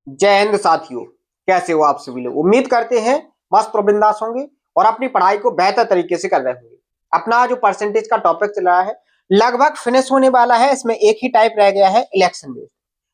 जय हिंद साथियों, कैसे हो आप सभी लोग। उम्मीद करते हैं मस्त और बिंदास होंगे और अपनी पढ़ाई को बेहतर तरीके से कर रहे होंगे। अपना जो परसेंटेज का टॉपिक चल रहा है लगभग फिनिश होने वाला है। इसमें एक ही टाइप रह गया है, इलेक्शन बेस्ड,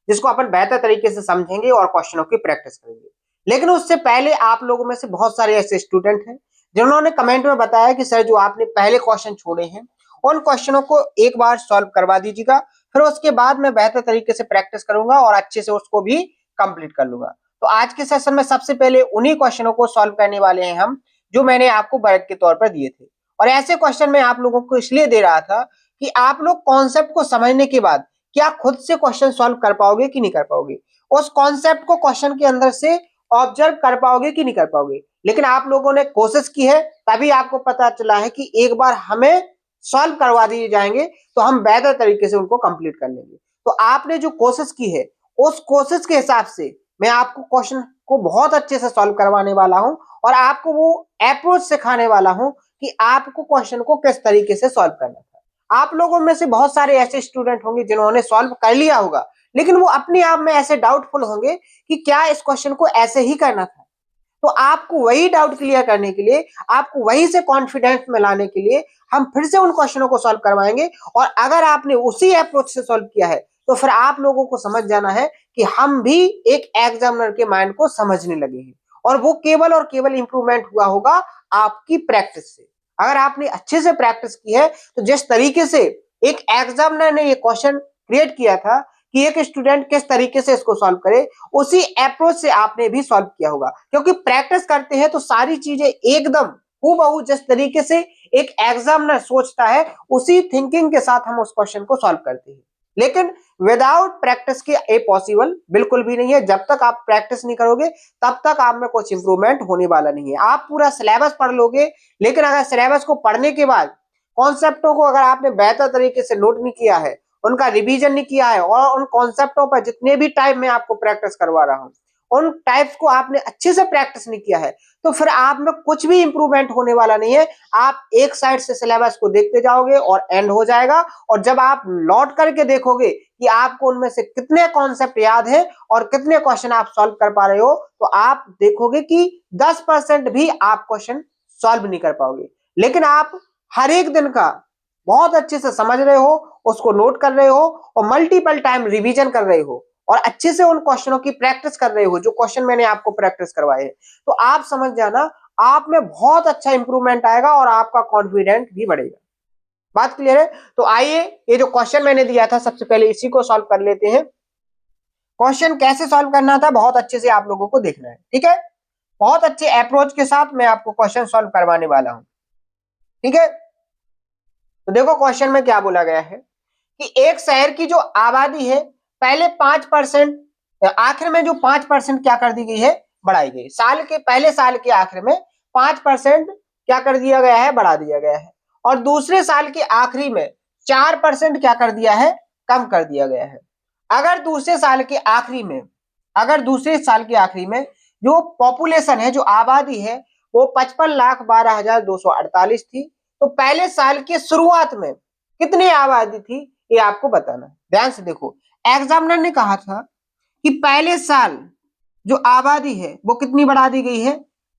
जिसको अपन बेहतर तरीके से समझेंगे और क्वेश्चनों की प्रैक्टिस करेंगे। लेकिन उससे पहले आप लोगों में से बहुत सारे ऐसे स्टूडेंट हैं जिन्होंने कमेंट में बताया कि सर जो आपने पहले क्वेश्चन छोड़े हैं उन क्वेश्चनों को एक बार सॉल्व करवा दीजिएगा, फिर उसके बाद मैं बेहतर तरीके से प्रैक्टिस करूंगा और अच्छे से उसको भी कंप्लीट कर लूंगा। तो आज के सेशन में सबसे पहले उन्हीं क्वेश्चनों को सॉल्व करने वाले हैं हम, जो मैंने आपको वर्क के तौर पर दिए थे। और ऐसे क्वेश्चन मैं आप लोगों को इसलिए दे रहा था कि आप लोग कॉन्सेप्ट को समझने के बाद क्या खुद से क्वेश्चन सॉल्व कर पाओगे कि नहीं कर पाओगे, उस कॉन्सेप्ट को क्वेश्चन के अंदर से ऑब्जर्व कर पाओगे कि नहीं कर पाओगे। लेकिन आप लोगों ने कोशिश की है, तभी आपको पता चला है कि एक बार हमें सॉल्व करवा दिए जाएंगे तो हम बेहतर तरीके से उनको कंप्लीट कर लेंगे। तो आपने जो कोशिश की है उस कोशिश के हिसाब से मैं आपको क्वेश्चन को बहुत अच्छे से सॉल्व करवाने वाला हूं और आपको वो अप्रोच सिखाने वाला हूं कि आपको क्वेश्चन को किस तरीके से सॉल्व करना था। आप लोगों में से बहुत सारे ऐसे स्टूडेंट होंगे जिन्होंने सॉल्व कर लिया होगा, लेकिन वो अपने आप में ऐसे डाउटफुल होंगे कि क्या इस क्वेश्चन को ऐसे ही करना था। तो आपको वही डाउट क्लियर करने के लिए, आपको वही से कॉन्फिडेंस में लाने के लिए हम फिर से उन क्वेश्चनों को सॉल्व करवाएंगे। और अगर आपने उसी अप्रोच से सॉल्व किया है तो फिर आप लोगों को समझ जाना है कि हम भी एक एग्जामिनर के माइंड को समझने लगे हैं और वो केवल और केवल इंप्रूवमेंट हुआ होगा आपकी प्रैक्टिस से। अगर आपने अच्छे से प्रैक्टिस की है तो जिस तरीके से एक एग्जामिनर ने ये क्वेश्चन क्रिएट किया था कि एक स्टूडेंट किस तरीके से इसको सॉल्व करे, उसी अप्रोच से आपने भी सॉल्व किया होगा। क्योंकि प्रैक्टिस करते हैं तो सारी चीजें एकदम हूबहू जिस तरीके से एक एग्जामिनर सोचता है उसी थिंकिंग के साथ हम उस क्वेश्चन को सॉल्व करते हैं। लेकिन विदाउट प्रैक्टिस के ए पॉसिबल बिल्कुल भी नहीं है। जब तक आप प्रैक्टिस नहीं करोगे तब तक आप में कुछ इंप्रूवमेंट होने वाला नहीं है। आप पूरा सिलेबस पढ़ लोगे, लेकिन अगर सिलेबस को पढ़ने के बाद कॉन्सेप्टों को अगर आपने बेहतर तरीके से नोट नहीं किया है, उनका रिवीजन नहीं किया है और उन कॉन्सेप्टों पर जितने भी टाइप में आपको प्रैक्टिस करवा रहा हूं उन टाइप्स को आपने अच्छे से प्रैक्टिस नहीं किया है, तो फिर आप में कुछ भी इंप्रूवमेंट होने वाला नहीं है। आप एक साइड से सिलेबस को देखते जाओगे और एंड हो जाएगा। और जब आप लौट करके देखोगे कि आपको उनमें से कितने कॉन्सेप्ट याद है और कितने क्वेश्चन आप सॉल्व कर पा रहे हो, तो आप देखोगे कि 10% भी आप क्वेश्चन सॉल्व नहीं कर पाओगे। लेकिन आप हर एक दिन का बहुत अच्छे से समझ रहे हो, उसको नोट कर रहे हो और मल्टीपल टाइम रिवीजन कर रहे हो और अच्छे से उन क्वेश्चनों की प्रैक्टिस कर रहे हो जो क्वेश्चन मैंने आपको प्रैक्टिस करवाए हैं, तो आप समझ जाना आप में बहुत अच्छा इंप्रूवमेंट आएगा और आपका कॉन्फिडेंट भी बढ़ेगा। बात क्लियर है? तो आइए ये जो क्वेश्चन मैंने दिया था सबसे पहले इसी को सॉल्व कर लेते हैं। क्वेश्चन कैसे सॉल्व करना था बहुत अच्छे से आप लोगों को देखना है, ठीक है। बहुत अच्छे अप्रोच के साथ मैं आपको क्वेश्चन सॉल्व करवाने वाला हूं, ठीक है। तो देखो क्वेश्चन में क्या बोला गया है कि एक शहर की जो आबादी है पहले 5%, आखिर में जो 5% क्या कर दी गई है, बढ़ाई गई। साल के पहले साल के आखिर में 5% क्या कर दिया गया है, बढ़ा दिया गया है। और दूसरे साल के आखिरी में 4% क्या कर दिया है, कम कर दिया गया है। अगर दूसरे साल के आखिरी में, अगर दूसरे साल के आखिरी में जो पॉपुलेशन है, जो आबादी है, वो 55,12,248 थी, तो पहले साल के शुरुआत में कितनी आबादी थी ये आपको बताना है। ध्यान से देखो, एग्जामिनर ने कहा था कि पहले साल जो आबादी है वो कितनी बढ़ा दी गई है,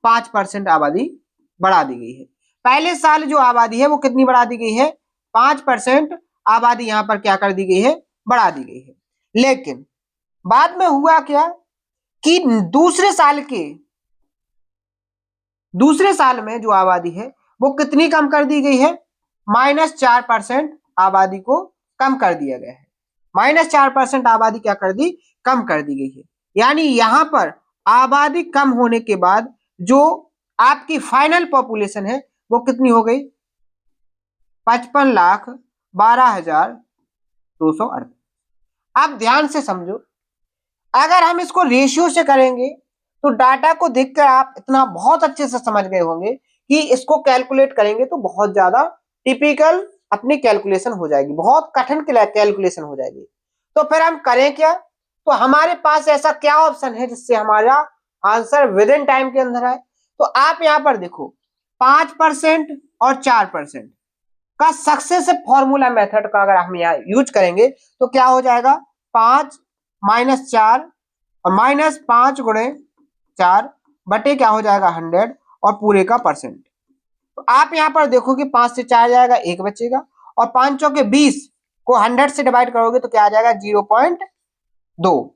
5% आबादी बढ़ा दी गई है। पहले साल जो आबादी है वो कितनी बढ़ा दी गई है, 5% आबादी यहां पर क्या कर दी गई है, बढ़ा दी गई है। लेकिन बाद में हुआ क्या कि दूसरे साल में जो आबादी है वो कितनी कम कर दी गई है, -4% आबादी को कम कर दिया गया है। -4% आबादी क्या कर दी, कम कर दी गई है। यानी यहां पर आबादी कम होने के बाद जो आपकी फाइनल पॉपुलेशन है वो कितनी हो गई, 55,12,248। आप ध्यान से समझो, अगर हम इसको रेशियो से करेंगे तो डाटा को देखकर आप इतना बहुत अच्छे से समझ गए होंगे कि इसको कैलकुलेट करेंगे तो बहुत ज्यादा टिपिकल अपनी कैलकुलेशन हो जाएगी, बहुत कठिन कैलकुलेशन हो जाएगी। तो फिर हम करें क्या, तो हमारे पास ऐसा क्या ऑप्शन है जिससे हमारा आंसर विद इन टाइम के अंदर आए। तो आप यहां पर देखो 5% और 4% का सक्सेसिव फॉर्मूला मेथड का अगर हम यहाँ यूज करेंगे तो क्या हो जाएगा, 5 - 4 और माइनस 5 गुणे 4 बटे क्या हो जाएगा 100 और पूरे का परसेंट। तो आप यहां पर देखो कि 5 से 4 जाएगा 1 बचेगा और 5 चौके 20 को 100 से डिवाइड करोगे तो क्या आ जाएगा 0.2।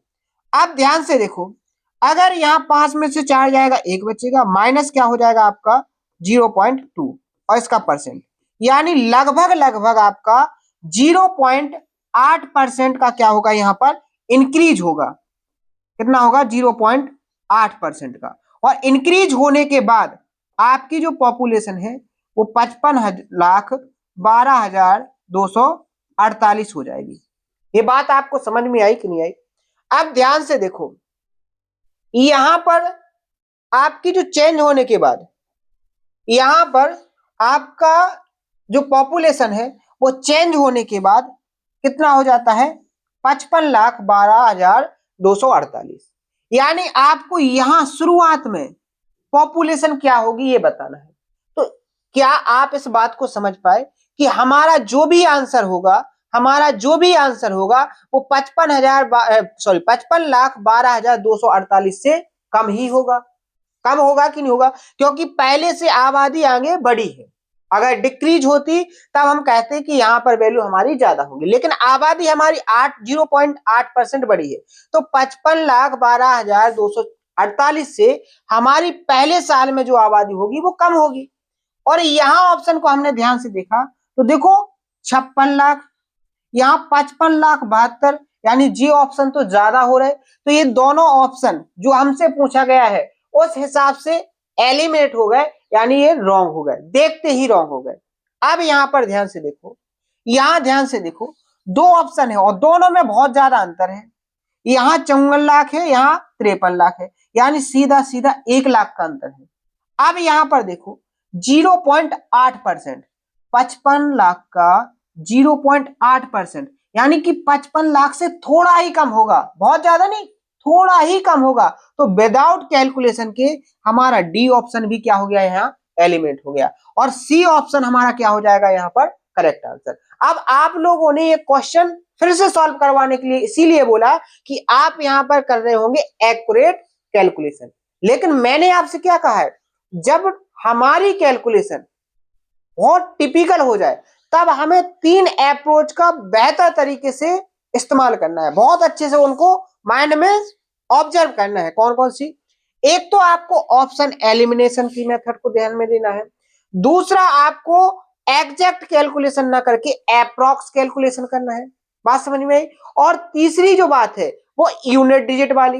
अब ध्यान से देखो, अगर यहाँ 5 में से 4 जाएगा 1 बचेगा माइनस क्या हो जाएगा आपका 0.2 और इसका परसेंट, यानी लगभग लगभग आपका 0.8% का क्या होगा यहाँ पर इंक्रीज होगा। कितना होगा 0.8% का। और इंक्रीज होने के बाद आपकी जो पॉपुलेशन है वो 55,12,248 हो जाएगी। ये बात आपको समझ में आई कि नहीं आई? अब ध्यान से देखो, यहां पर आपकी जो चेंज होने के बाद यहां पर आपका जो पॉपुलेशन है वो चेंज होने के बाद कितना हो जाता है 55,12,248। यानी आपको यहां शुरुआत में पॉपुलेशन क्या होगी ये बताना है। तो क्या आप इस बात को समझ पाए कि हमारा जो भी आंसर होगा वो 55,12,248 से कम ही होगा। कम होगा कि नहीं होगा? क्योंकि पहले से आबादी आगे बढ़ी है। अगर डिक्रीज होती तब हम कहते कि यहां पर वैल्यू हमारी ज्यादा होगी, लेकिन आबादी हमारी 0.8% बढ़ी है। तो 55,12,248 से हमारी पहले साल में जो आबादी होगी वो कम होगी। और यहां ऑप्शन को हमने ध्यान से देखा तो देखो 56 लाख, यहाँ 55,72,000, यानी जी ऑप्शन तो ज्यादा हो रहे। तो ये दोनों ऑप्शन जो हमसे पूछा गया है उस हिसाब से एलिमिनेट हो गए, यानी ये रॉन्ग हो गए, देखते ही रॉन्ग हो गए। अब यहां पर ध्यान से देखो, दो ऑप्शन है और दोनों में बहुत ज्यादा अंतर है। यहाँ 54 लाख है, यहाँ 53 लाख है, यानी सीधा सीधा 1 लाख का अंतर है। अब यहां पर देखो 0.8%, 55 लाख का 0.8%, यानी कि 55 लाख से थोड़ा ही कम होगा, बहुत ज्यादा नहीं, थोड़ा ही कम होगा। तो विदाउट कैलकुलेशन के हमारा डी ऑप्शन भी क्या हो गया, यहाँ एलिमेंट हो गया और सी ऑप्शन हमारा क्या हो जाएगा यहाँ पर करेक्ट आंसर। अब आप लोगों ने ये क्वेश्चन फिर से सॉल्व करवाने के लिए इसीलिए बोला कि आप यहां पर कर रहे होंगे एक्यूरेट कैलकुलेशन, लेकिन मैंने आपसे क्या कहा है, जब हमारी कैलकुलेशन बहुत टिपिकल हो जाए तब हमें 3 अप्रोच का बेहतर तरीके से इस्तेमाल करना है, बहुत अच्छे से उनको माइंड में ऑब्जर्व करना है। कौन कौन सी? एक तो आपको ऑप्शन एलिमिनेशन की मेथड को ध्यान में देना है, दूसरा आपको एग्जैक्ट कैलकुलेशन ना करके अप्रॉक्स कैलकुलेशन करना है, बात समझ में आई, और तीसरी जो बात है वो यूनिट डिजिट वाली।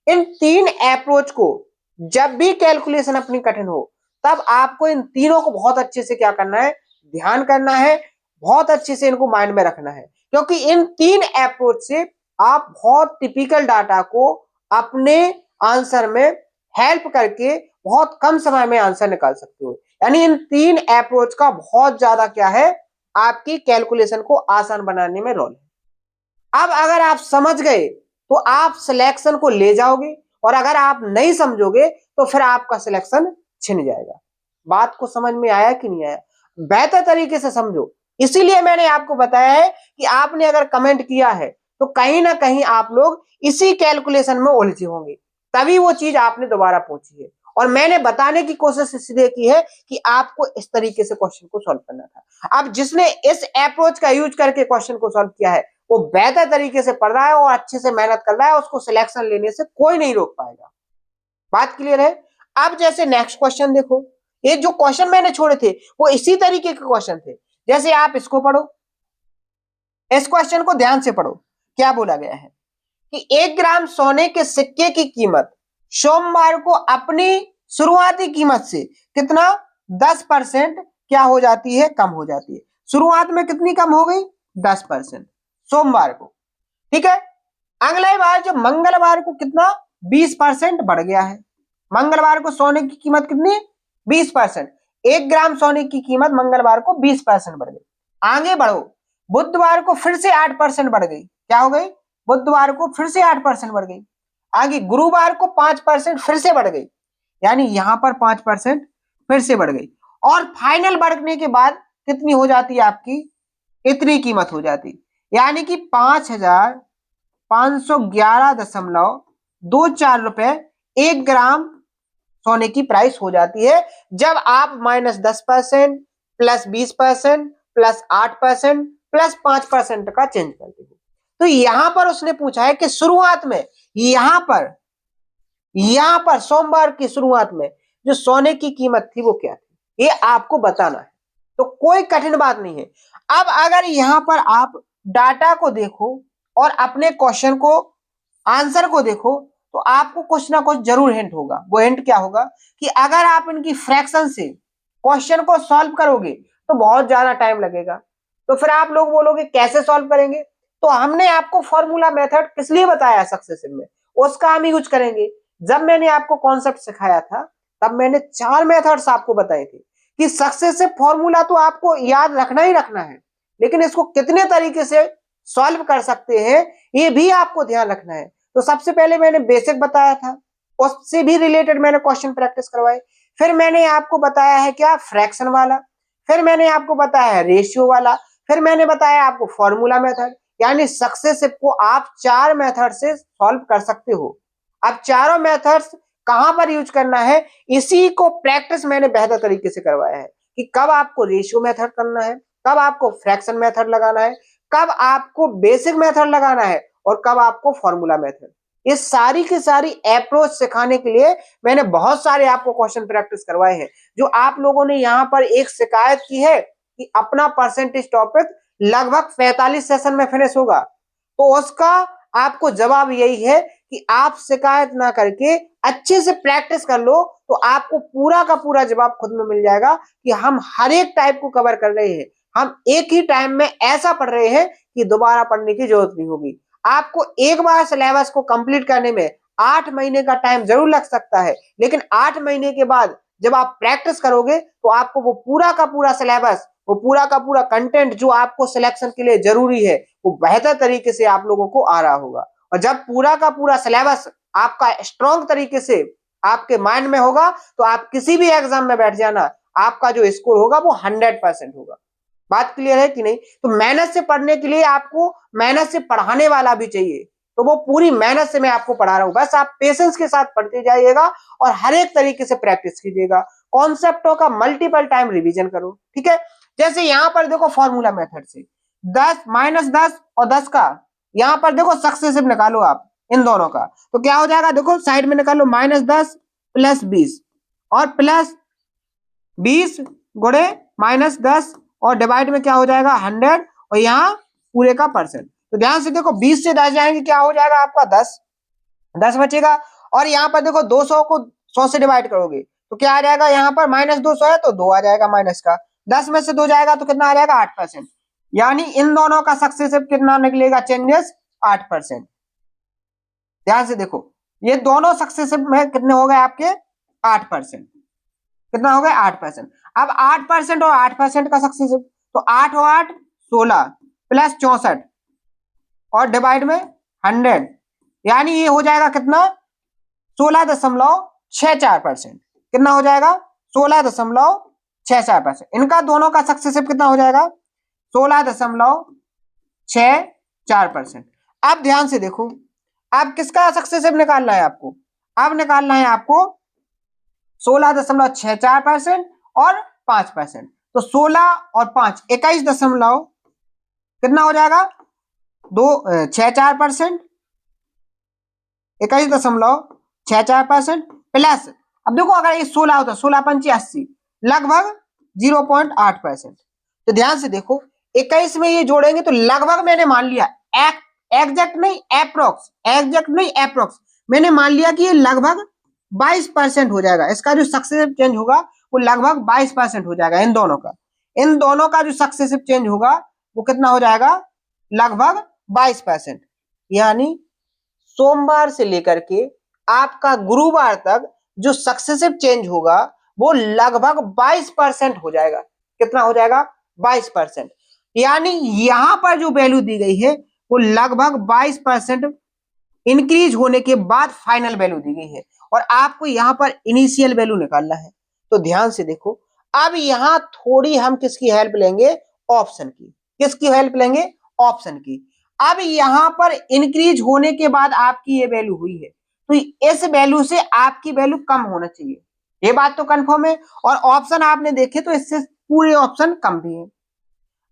इन 3 अप्रोच को जब भी कैलकुलेशन अपनी कठिन हो तब आपको इन तीनों को बहुत अच्छे से क्या करना है, ध्यान करना है, बहुत अच्छे से इनको माइंड में रखना है, क्योंकि इन 3 अप्रोच से आप बहुत टिपिकल डाटा को अपने आंसर में हेल्प करके बहुत कम समय में आंसर निकाल सकते हो। यानी इन 3 अप्रोच का बहुत ज्यादा क्या है, आपकी कैलकुलेशन को आसान बनाने में रोल है। अब अगर आप समझ गए तो आप सिलेक्शन को ले जाओगे, और अगर आप नहीं समझोगे तो फिर आपका सिलेक्शन छिन जाएगा। बात को समझ में आया कि नहीं आया? बेहतर तरीके से समझो, इसीलिए मैंने आपको बताया है कि आपने अगर कमेंट किया है तो कहीं ना कहीं आप लोग इसी कैलकुलेशन में उलझे होंगे, तभी वो चीज आपने दोबारा पूछी है। और मैंने बताने की कोशिश इसलिए की है कि आपको इस तरीके से क्वेश्चन को सॉल्व करना था। अब जिसने इस अप्रोच का यूज करके क्वेश्चन को सॉल्व किया है वो बेहतर तरीके से पढ़ रहा है और अच्छे से मेहनत कर रहा है, उसको सिलेक्शन लेने से कोई नहीं रोक पाएगा। बात क्लियर है? अब जैसे नेक्स्ट क्वेश्चन देखो, ये जो क्वेश्चन मैंने छोड़े थे वो इसी तरीके के क्वेश्चन थे। जैसे आप इसको पढ़ो, इस क्वेश्चन को ध्यान से पढ़ो, क्या बोला गया है कि 1 ग्राम सोने के सिक्के की कीमत सोमवार को अपनी शुरुआती कीमत से कितना 10% क्या हो जाती है, कम हो जाती है। शुरुआत में कितनी कम हो गई 10% सोमवार को, ठीक है। अगले बार जो मंगलवार को कितना 20% बढ़ गया है। मंगलवार को सोने की कीमत कितनी 20%, 1 ग्राम सोने की कीमत मंगलवार को 20% बढ़ गई। आगे बढ़ो, बुधवार को फिर से 8% बढ़ गई, क्या हो गई, बुधवार को फिर से 8% बढ़ गई। आगे गुरुवार को 5% फिर से बढ़ गई, यानी यहां पर 5% फिर से बढ़ गई। और फाइनल बढ़ने के बाद कितनी हो जाती है आपकी, इतनी कीमत हो जाती, यानी कि 5,511.10 ₹2-4 1 ग्राम सोने की प्राइस हो जाती है जब आप -10%, +20%, +8%, +5% का चेंज करते हो। तो यहां पर उसने पूछा है कि शुरुआत में यहां पर सोमवार की शुरुआत में जो सोने की कीमत थी वो क्या थी, ये आपको बताना है। तो कोई कठिन बात नहीं है। अब अगर यहां पर आप डाटा को देखो और अपने क्वेश्चन को आंसर को देखो तो आपको कुछ ना कुछ जरूर हिंट होगा। वो हिंट क्या होगा कि अगर आप इनकी फ्रैक्शन से क्वेश्चन को सॉल्व करोगे तो बहुत ज्यादा टाइम लगेगा। तो फिर आप लोग बोलोगे कैसे सॉल्व करेंगे, तो हमने आपको फॉर्मूला मेथड किस लिए बताया सक्सेसिव में, उसका हम यूज करेंगे। जब मैंने आपको कॉन्सेप्ट सिखाया था तब मैंने 4 मेथड्स आपको बताए थे कि सक्सेसिव फॉर्मूला तो आपको याद रखना ही रखना है, लेकिन इसको कितने तरीके से सॉल्व कर सकते हैं ये भी आपको ध्यान रखना है। तो सबसे पहले मैंने बेसिक बताया था, उससे भी रिलेटेड मैंने क्वेश्चन प्रैक्टिस करवाए। फिर मैंने आपको बताया है क्या, फ्रैक्शन वाला। फिर मैंने आपको बताया है रेशियो वाला। फिर मैंने बताया आपको फॉर्मूला मेथड। यानी सक्सेसिव को आप 4 मेथड से सॉल्व कर सकते हो। अब चारों मेथड्स कहां पर यूज करना है, इसी को प्रैक्टिस मैंने बेहतर तरीके से करवाया है कि कब आपको रेशियो मेथड करना है, कब आपको फ्रैक्शन मेथड लगाना है, कब आपको बेसिक मेथड लगाना है और कब आपको फॉर्मूला मेथड। ये सारी की सारी अप्रोच सिखाने के लिए मैंने बहुत सारे आपको क्वेश्चन प्रैक्टिस करवाए हैं। जो आप लोगों ने यहाँ पर एक शिकायत की है कि अपना परसेंटेज टॉपिक लगभग 45 सेशन में फिनिश होगा, तो उसका आपको जवाब यही है कि आप शिकायत ना करके अच्छे से प्रैक्टिस कर लो तो आपको पूरा का पूरा जवाब खुद में मिल जाएगा कि हम हर एक टाइप को कवर कर रहे हैं। हम एक ही टाइम में ऐसा पढ़ रहे हैं कि दोबारा पढ़ने की जरूरत नहीं होगी। आपको एक बार सिलेबस को कंप्लीट करने में 8 महीने का टाइम जरूर लग सकता है, लेकिन 8 महीने के बाद जब आप प्रैक्टिस करोगे तो आपको वो पूरा का पूरा सिलेबस, वो पूरा का पूरा कंटेंट जो आपको सिलेक्शन के लिए जरूरी है वो बेहतर तरीके से आप लोगों को आ रहा होगा। और जब पूरा का पूरा सिलेबस आपका स्ट्रॉन्ग तरीके से आपके माइंड में होगा तो आप किसी भी एग्जाम में बैठ जाना, आपका जो स्कोर होगा वो 100% होगा। बात क्लियर है कि नहीं? तो मेहनत से पढ़ने के लिए आपको मेहनत से पढ़ाने वाला भी चाहिए, तो वो पूरी मेहनत से मैं आपको पढ़ा रहा हूं। बस आप पेशेंस के साथ पढ़ते जाइएगा और हर एक तरीके से प्रैक्टिस कीजिएगा। कॉन्सेप्टों का मल्टीपल टाइम रिवीजन करो, ठीक है। जैसे यहां पर देखो फॉर्मूला मेथड से 10 -10 और 10 का यहां पर देखो सक्सेसिव निकालो आप इन दोनों का, तो क्या हो जाएगा, देखो साइड में निकालो -10 +20 और +20 गुणे -10 और डिवाइड में क्या हो जाएगा 100 और यहाँ पूरे का परसेंट। तो ध्यान से देखो 20 से 10 जाएंगे क्या हो जाएगा आपका 10 बचेगा। और यहाँ पर देखो 200 को 100 से डिवाइड करोगे तो क्या आ जाएगा, यहाँ पर -200 है तो 2 आ जाएगा माइनस का, 10 में से 2 जाएगा तो कितना आ जाएगा 8%। यानी इन दोनों का सक्सेसिव कितना निकलेगा, चेंजेस 8%। ध्यान से देखो ये दोनों सक्सेसिव में कितने हो गए आपके 8%। कितना हो गया 8%। अब 8% और 8% का सक्सेसिव, तो 8 और 8 16 प्लस 64 और डिवाइड में 100, यानी ये हो जाएगा कितना 16.64%। कितना हो जाएगा 16.64%। इनका दोनों का सक्सेसिव कितना हो जाएगा 16.64%। अब ध्यान से देखो अब किसका सक्सेसिव निकालना है आपको, अब निकालना है आपको 16.64% और 5%। तो 16 और 5 21 दशमलव कितना हो जाएगा 64%, 21.64% प्लस, अब देखो अगर ये 16 होता 16 पंची 80 लगभग 0.8%। तो ध्यान से देखो 21 में ये जोड़ेंगे तो लगभग मैंने मान लिया एग्जैक्ट नहीं अप्रोक्स मैंने मान लिया कि ये लगभग 22% हो जाएगा। इसका जो सक्सेसिव चेंज होगा वो लगभग 22% हो जाएगा। इन दोनों का जो सक्सेसिव चेंज होगा वो कितना हो जाएगा लगभग 22%। यानी सोमवार से लेकर के आपका गुरुवार तक जो सक्सेसिव चेंज होगा वो लगभग 22% हो जाएगा। कितना हो जाएगा 22%। यानी यहां पर जो वैल्यू दी गई है वो लगभग 22% इंक्रीज होने के बाद फाइनल वैल्यू दी गई है और आपको यहां पर इनिशियल वैल्यू निकालना है। तो ध्यान से देखो अब यहां थोड़ी हम किसकी हेल्प लेंगे, ऑप्शन की। किसकी हेल्प लेंगे, ऑप्शन की। अब यहां पर इंक्रीज होने के बाद आपकी ये वैल्यू हुई है तो इस वैल्यू से आपकी वैल्यू कम होना चाहिए, ये बात तो कंफर्म है। और ऑप्शन आपने देखे तो इससे पूरे ऑप्शन कम भी है।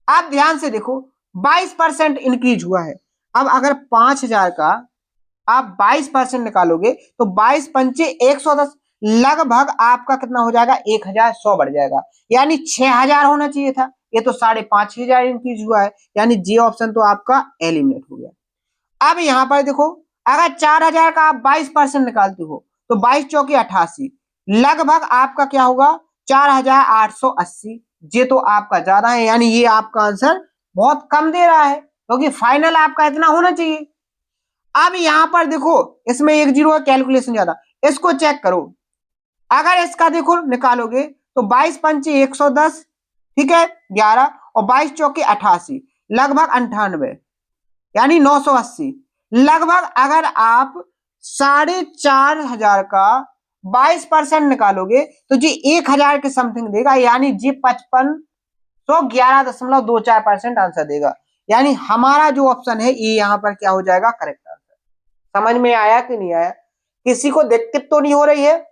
आप ध्यान से देखो 22% इंक्रीज हुआ है। अब अगर 5000 का आप 22% निकालोगे तो 22 पंचे 110, लगभग आपका कितना हो जाएगा 1100 बढ़ जाएगा, यानी 6000 होना चाहिए था, ये तो 5500 इंक्रीज हुआ है, यानी जी ऑप्शन तो आपका एलिमिनेट हो गया। अब यहां पर देखो अगर 4000 का आप 22% निकालते हो तो 22 चौकी 88, लगभग आपका क्या होगा 4880, ये तो आपका ज्यादा है, यानी ये आपका आंसर बहुत कम दे रहा है, क्योंकि फाइनल आपका इतना होना चाहिए। अब यहां पर देखो इसमें एक जीरो है, कैलकुलेशन ज्यादा, इसको चेक करो। अगर इसका देखो निकालोगे तो 22 पंचे 110, ठीक है 11, और 22 चौके 88, लगभग 98, यानी 980। लगभग अगर आप 4500 का 22% निकालोगे तो जी 1000 के समथिंग देगा, यानी जी 5511.24% आंसर देगा, यानी हमारा जो ऑप्शन है ये यहाँ पर क्या हो जाएगा करेक्ट आंसर। समझ में आया कि नहीं आया? किसी को दिक्कत तो नहीं हो रही है?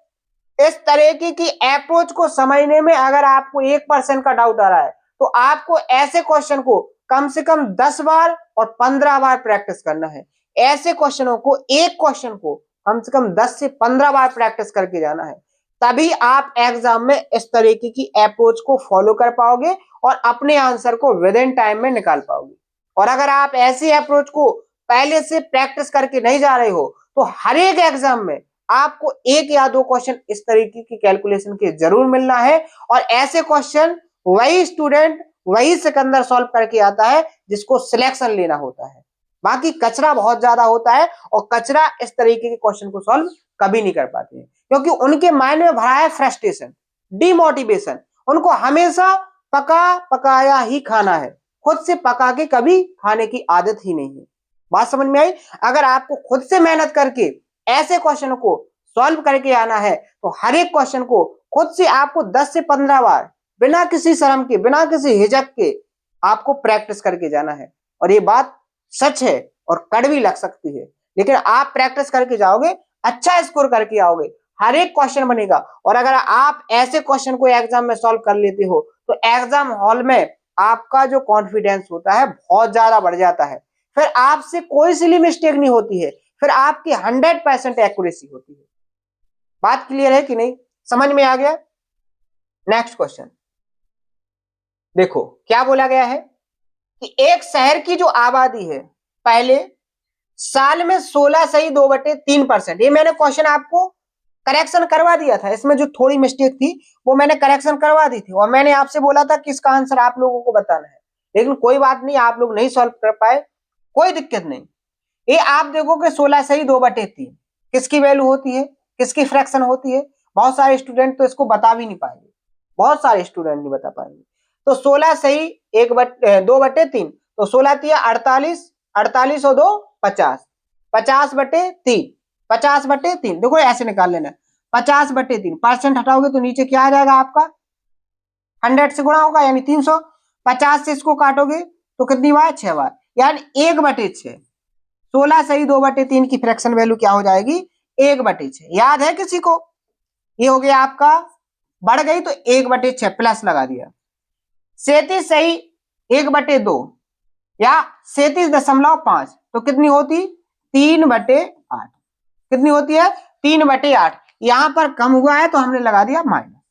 इस तरीके की अप्रोच को समझने में अगर आपको 1% का डाउट आ रहा है तो आपको ऐसे क्वेश्चन को कम से कम 10 बार और 15 बार प्रैक्टिस करना है। ऐसे क्वेश्चनों को, एक क्वेश्चन को कम से कम 10 से 15 बार प्रैक्टिस करके जाना है, तभी आप एग्जाम में इस तरीके की अप्रोच को फॉलो कर पाओगे और अपने आंसर को विद इन टाइम में निकाल पाओगे। और अगर आप ऐसी अप्रोच को पहले से प्रैक्टिस करके नहीं जा रहे हो तो हर एक एग्जाम में आपको एक या दो क्वेश्चन इस तरीके की कैलकुलेशन के जरूर मिलना है, और ऐसे क्वेश्चन वही स्टूडेंट, वही सिकंदर सॉल्व करके आता है जिसको सिलेक्शन लेना होता है। बाकी कचरा बहुत ज्यादा होता है और कचरा इस तरीके के क्वेश्चन को सॉल्व कभी नहीं कर पाते हैं, क्योंकि उनके माइंड में भरा है फ्रस्ट्रेशन, डिमोटिवेशन। उनको हमेशा पका पकाया ही खाना है, खुद से पका के कभी खाने की आदत ही नहीं है। बात समझ में आई? अगर आपको खुद से मेहनत करके ऐसे क्वेश्चन को सॉल्व करके आना है तो हर एक क्वेश्चन को खुद से आपको 10 से 15 बार बिना किसी शर्म के, बिना किसी हिचक के आपको प्रैक्टिस करके जाना है। और ये बात सच है और कड़वी लग सकती है, लेकिन आप प्रैक्टिस करके जाओगे, अच्छा स्कोर करके आओगे, हर एक क्वेश्चन बनेगा। और अगर आप ऐसे क्वेश्चन को एग्जाम में सॉल्व कर लेते हो तो एग्जाम हॉल में आपका जो कॉन्फिडेंस होता है बहुत ज्यादा बढ़ जाता है, फिर आपसे कोई सिली मिस्टेक नहीं होती है, फिर आपकी 100% एक्यूरेसी होती है। बात क्लियर है कि नहीं? समझ में आ गया? नेक्स्ट क्वेश्चन देखो क्या बोला गया है कि एक शहर की जो आबादी है पहले साल में 16.2/3%, ये मैंने क्वेश्चन आपको करेक्शन करवा दिया था, इसमें जो थोड़ी मिस्टेक थी वो मैंने करेक्शन करवा दी थी, और मैंने आपसे बोला था कि इसका आंसर आप लोगों को बताना है, लेकिन कोई बात नहीं, आप लोग नहीं सॉल्व कर पाए, कोई दिक्कत नहीं। ये आप देखोगे 16.2/3 किसकी वैल्यू होती है, किसकी फ्रैक्शन होती है? बहुत सारे स्टूडेंट तो इसको बता भी नहीं पाएंगे, बहुत सारे स्टूडेंट नहीं बता पाएंगे। तो 16.2/3, तो 16 तिया 48, 48 और 2 50, 50/3, 50/3, देखो ऐसे निकाल लेना, 50/3, परसेंट हटाओगे तो नीचे क्या आ जाएगा आपका 100 से गुणा होगा, यानी 300। 50 से इसको काटोगे तो कितनी बार 6 बार, यानी 1/6। 16.2/3 की फ्रैक्शन वैल्यू क्या हो जाएगी 1/6। याद है किसी को? ये हो गया आपका, बढ़ गई तो 1/6 प्लस लगा दिया। 37.1/2 या 37.5, तो कितनी होती 3/8, कितनी होती है 3/8। यहां पर कम हुआ है तो हमने लगा दिया माइनस।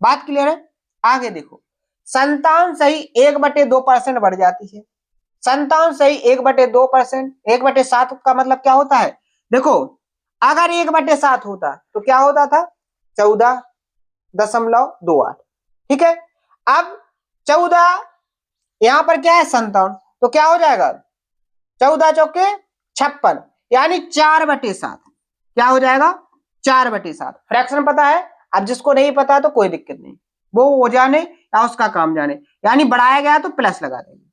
बात क्लियर है? आगे देखो 57.1/2% बढ़ जाती है। 57.1/2%, 1/7 का मतलब क्या होता है? देखो अगर 1/7 होता तो क्या होता था 14.28, ठीक है। अब 14, यहां पर क्या है 57, तो क्या हो जाएगा 14 चौके 56, यानी 4/7, क्या हो जाएगा 4/7। फ्रैक्शन पता है? अब जिसको नहीं पता तो कोई दिक्कत नहीं, वो जाने या उसका काम जाने, यानी बढ़ाया गया तो प्लस लगा देंगे।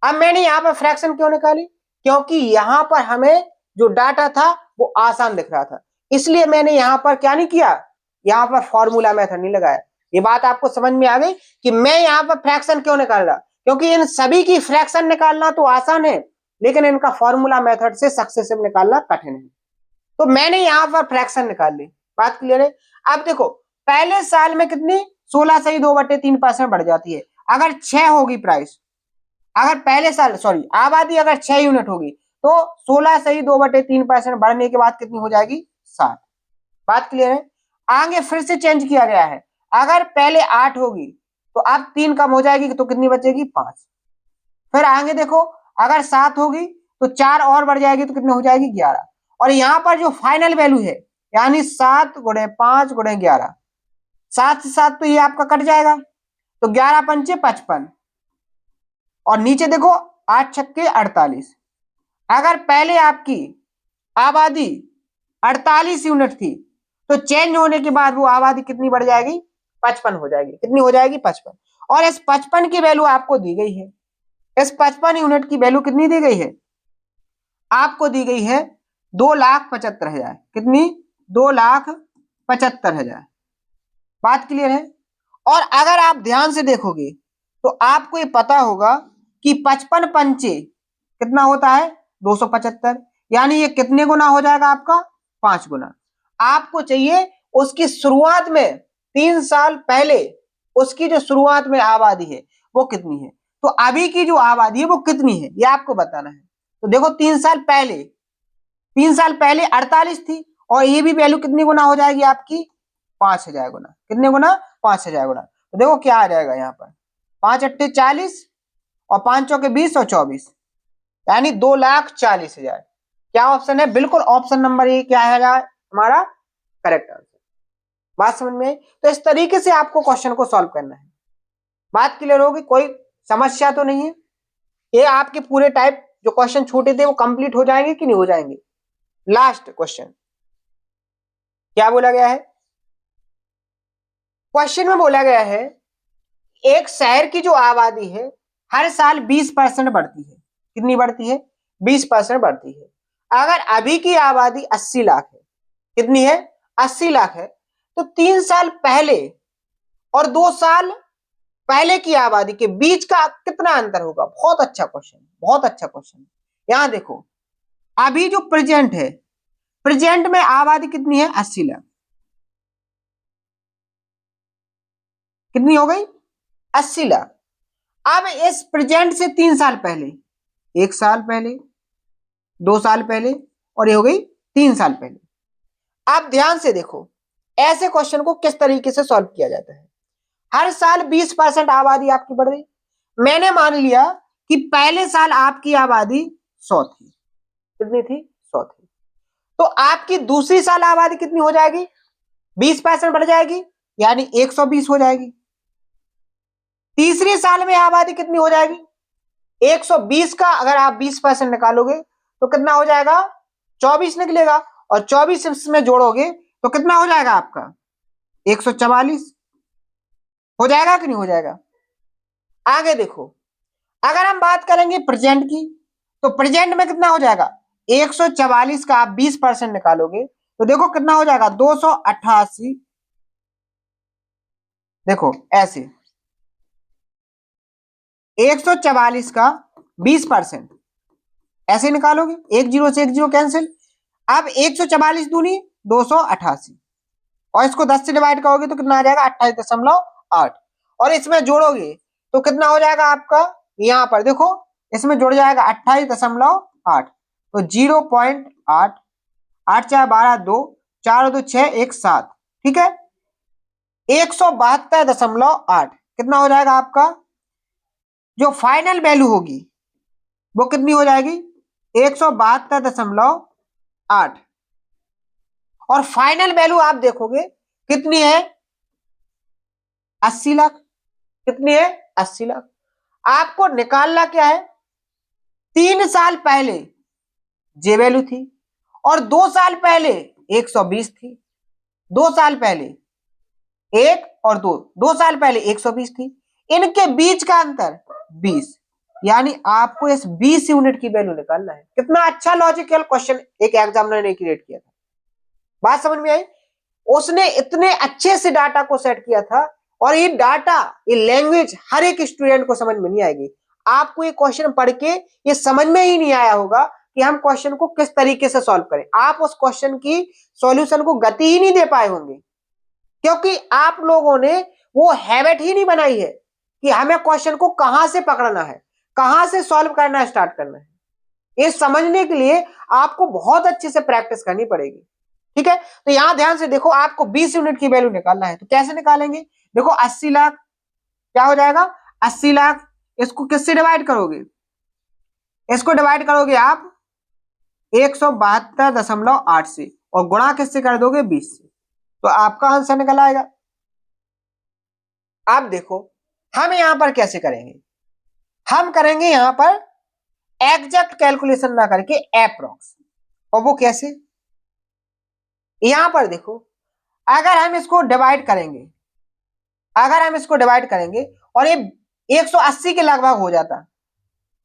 अब मैंने यहाँ पर फ्रैक्शन क्यों निकाली? क्योंकि यहां पर हमें जो डाटा था वो आसान दिख रहा था, इसलिए मैंने यहां पर क्या नहीं किया, यहां पर फॉर्मूला मेथड नहीं लगाया। ये बात आपको समझ में आ गई कि मैं यहां पर फ्रैक्शन क्यों निकाल रहा? क्योंकि इन सभी की फ्रैक्शन निकालना तो आसान है, लेकिन इनका फॉर्मूला मेथड से सक्सेसिव निकालना कठिन है। तो मैंने यहाँ पर फ्रैक्शन निकाल ली। बात क्लियर है। अब देखो पहले साल में कितनी 16/2/3% बढ़ जाती है। अगर 6 होगी प्राइस, अगर पहले साल सॉरी आबादी अगर 6 यूनिट होगी तो 16/2/3% बढ़ने के बाद कितनी हो जाएगी 7। बात क्लियर है। आगे फिर से चेंज किया गया है। अगर पहले 8 होगी तो अब 3 कम हो जाएगी तो कितनी बचेगी 5। फिर आगे देखो अगर 7 होगी तो 4 और बढ़ जाएगी तो कितनी हो जाएगी 11। और यहाँ पर जो फाइनल वैल्यू है यानी 7 गुणे 5 गुणे 11, 7 से 7 तो ये आपका कट जाएगा तो 11 पंचे 55 और नीचे देखो 8 छक्के 48। अगर पहले आपकी आबादी 48 यूनिट थी तो चेंज होने के बाद वो आबादी कितनी बढ़ जाएगी 55 हो जाएगी। कितनी हो जाएगी 55। और इस 55 की वैल्यू आपको दी गई है। इस 55 यूनिट की वैल्यू कितनी दी गई है आपको दी गई है 2,75,000। कितनी 2,75,000। बात क्लियर है। और अगर आप ध्यान से देखोगे तो आपको ये पता होगा कि 55 पंचे कितना होता है 275, यानी ये कितने गुना हो जाएगा आपका 5 गुना। आपको चाहिए उसकी शुरुआत में 3 साल पहले उसकी जो शुरुआत में आबादी है वो कितनी है। तो अभी की जो आबादी है वो कितनी है ये आपको बताना है। तो देखो 3 साल पहले 48 थी और ये भी वैल्यू कितनी गुना हो जाएगी आपकी 5,000 गुना। कितने गुना 5,000 गुना। तो देखो क्या आ जाएगा यहाँ पर 5 अट्ठे 40 और 5 चौके 20 और 24 यानी 2,40,000। क्या ऑप्शन है बिल्कुल ऑप्शन नंबर ए क्या है हमारा करेक्ट आंसर। बात समझ में। तो इस तरीके से आपको क्वेश्चन को सॉल्व करना है। बात क्लियर होगी। कोई समस्या तो नहीं है। ये आपके पूरे टाइप जो क्वेश्चन छूटे थे वो कंप्लीट हो जाएंगे कि नहीं हो जाएंगे। लास्ट क्वेश्चन क्या बोला गया है क्वेश्चन में बोला गया है एक शहर की जो आबादी है हर साल 20% बढ़ती है। कितनी बढ़ती है 20% बढ़ती है। अगर अभी की आबादी 80 लाख है, कितनी है 80 लाख है, तो 3 साल पहले और 2 साल पहले की आबादी के बीच का कितना अंतर होगा। बहुत अच्छा क्वेश्चन, बहुत अच्छा क्वेश्चन। यहां देखो अभी जो प्रेजेंट है, प्रेजेंट में आबादी कितनी है 80 लाख। कितनी हो गई 80 लाख। अब इस प्रेजेंट से 3 साल पहले, 1 साल पहले, 2 साल पहले और ये हो गई 3 साल पहले। आप ध्यान से देखो ऐसे क्वेश्चन को किस तरीके से सॉल्व किया जाता है। हर साल 20% आबादी आपकी बढ़ रही। मैंने मान लिया कि पहले साल आपकी आबादी 100 थी। कितनी थी 100 थी। तो आपकी दूसरी साल आबादी कितनी हो जाएगी 20% बढ़ जाएगी यानी 120 हो जाएगी। तीसरी साल में आबादी कितनी हो जाएगी 120 का अगर आप 20% निकालोगे तो कितना हो जाएगा 24 निकलेगा और 24 इसमें जोड़ोगे तो कितना हो जाएगा आपका 144 हो जाएगा कि नहीं हो जाएगा। आगे देखो अगर हम बात करेंगे प्रेजेंट की तो प्रेजेंट में कितना हो जाएगा 144 का आप 20% निकालोगे तो देखो कितना हो जाएगा 288। देखो ऐसे 144 का 20% ऐसे निकालोगे, 1 0 से 1 0 कैंसिल। अब 144 दूनी 288 और इसको 10 से डिवाइड करोगे तो कितना आ जाएगा 28.8 और इसमें जोड़ोगे तो कितना हो जाएगा आपका यहां पर देखो इसमें जुड़ जाएगा 28.8 तो 0.8 8 4 12 2 4 2 6 1 7 ठीक है 172.8 कितना हो जाएगा आपका जो फाइनल वैल्यू होगी वो कितनी हो जाएगी 172.8 और फाइनल वैल्यू आप देखोगे कितनी है 80 लाख। कितनी है 80 लाख। आपको निकालना क्या है 3 साल पहले जे वैल्यू थी और 2 साल पहले 120 थी। 2 साल पहले 1 और 2 साल पहले 120 थी। इनके बीच का अंतर 20 यानी आपको इस 20 यूनिट की वैल्यू निकालना है। कितना अच्छा लॉजिकल क्वेश्चन एक एग्जामिनर ने क्रिएट किया था। बात समझ में आई। उसने इतने अच्छे से डाटा को सेट किया था और ये डाटा ये लैंग्वेज हर एक स्टूडेंट को समझ में नहीं आएगी। आपको ये क्वेश्चन पढ़ के ये समझ में ही नहीं आया होगा कि हम क्वेश्चन को किस तरीके से सॉल्व करें। आप उस क्वेश्चन की सॉल्यूशन को गति ही नहीं दे पाए होंगे, क्योंकि आप लोगों ने वो हैबिट ही नहीं बनाई है कि हमें क्वेश्चन को कहां से पकड़ना है, कहां से सॉल्व करना स्टार्ट करना है। ये समझने के लिए आपको बहुत अच्छे से प्रैक्टिस करनी पड़ेगी। ठीक है, तो यहां ध्यान से देखो, आपको 20 यूनिट की वैल्यू निकालना है, तो कैसे निकालेंगे? देखो 80 लाख क्या हो जाएगा, 80 लाख, इसको किससे डिवाइड करोगे? इसको डिवाइड करोगे आप 172.8 से, और गुणा किससे कर दोगे? 20 से, तो आपका आंसर निकल आएगा। आप देखो हम यहां पर कैसे करेंगे, हम करेंगे यहां पर एग्जैक्ट कैलकुलेशन ना करके एप्रोक्स। और वो कैसे? यहां पर देखो, अगर हम इसको डिवाइड करेंगे, अगर हम इसको डिवाइड करेंगे और ये 180 के लगभग हो जाता,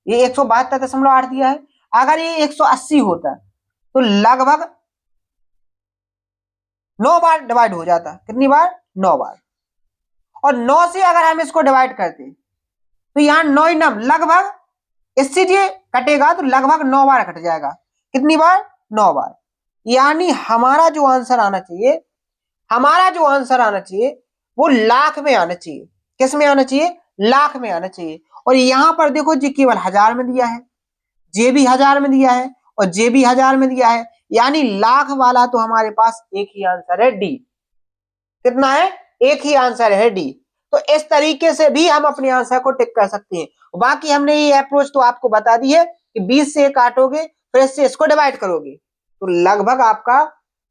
ये 172.8 दिया है, अगर ये 180 होता तो लगभग 9 बार डिवाइड हो जाता। कितनी बार? 9 बार। और 9 से अगर हम इसको डिवाइड करते तो यहां 9 नम लगभग, इससे ये कटेगा तो लगभग 9 बार कट जाएगा। कितनी बार? 9 बार। यानी हमारा जो आंसर आना चाहिए, हमारा जो आंसर आना चाहिए वो लाख में आना चाहिए। किस में आना चाहिए? लाख में आना चाहिए। और यहां पर देखो जी केवल 1000 में दिया है, जे भी 1000 में दिया है, और जे भी 1000 में दिया है, यानी लाख वाला तो हमारे पास एक ही आंसर है, डी। कितना है? एक ही आंसर है, डी। तो इस तरीके से भी हम अपने आंसर को टिक कर सकते हैं। बाकी हमने ये अप्रोच तो आपको बता दी है कि 20 से काटोगे, फिर इससे इसको डिवाइड करोगे, तो लगभग आपका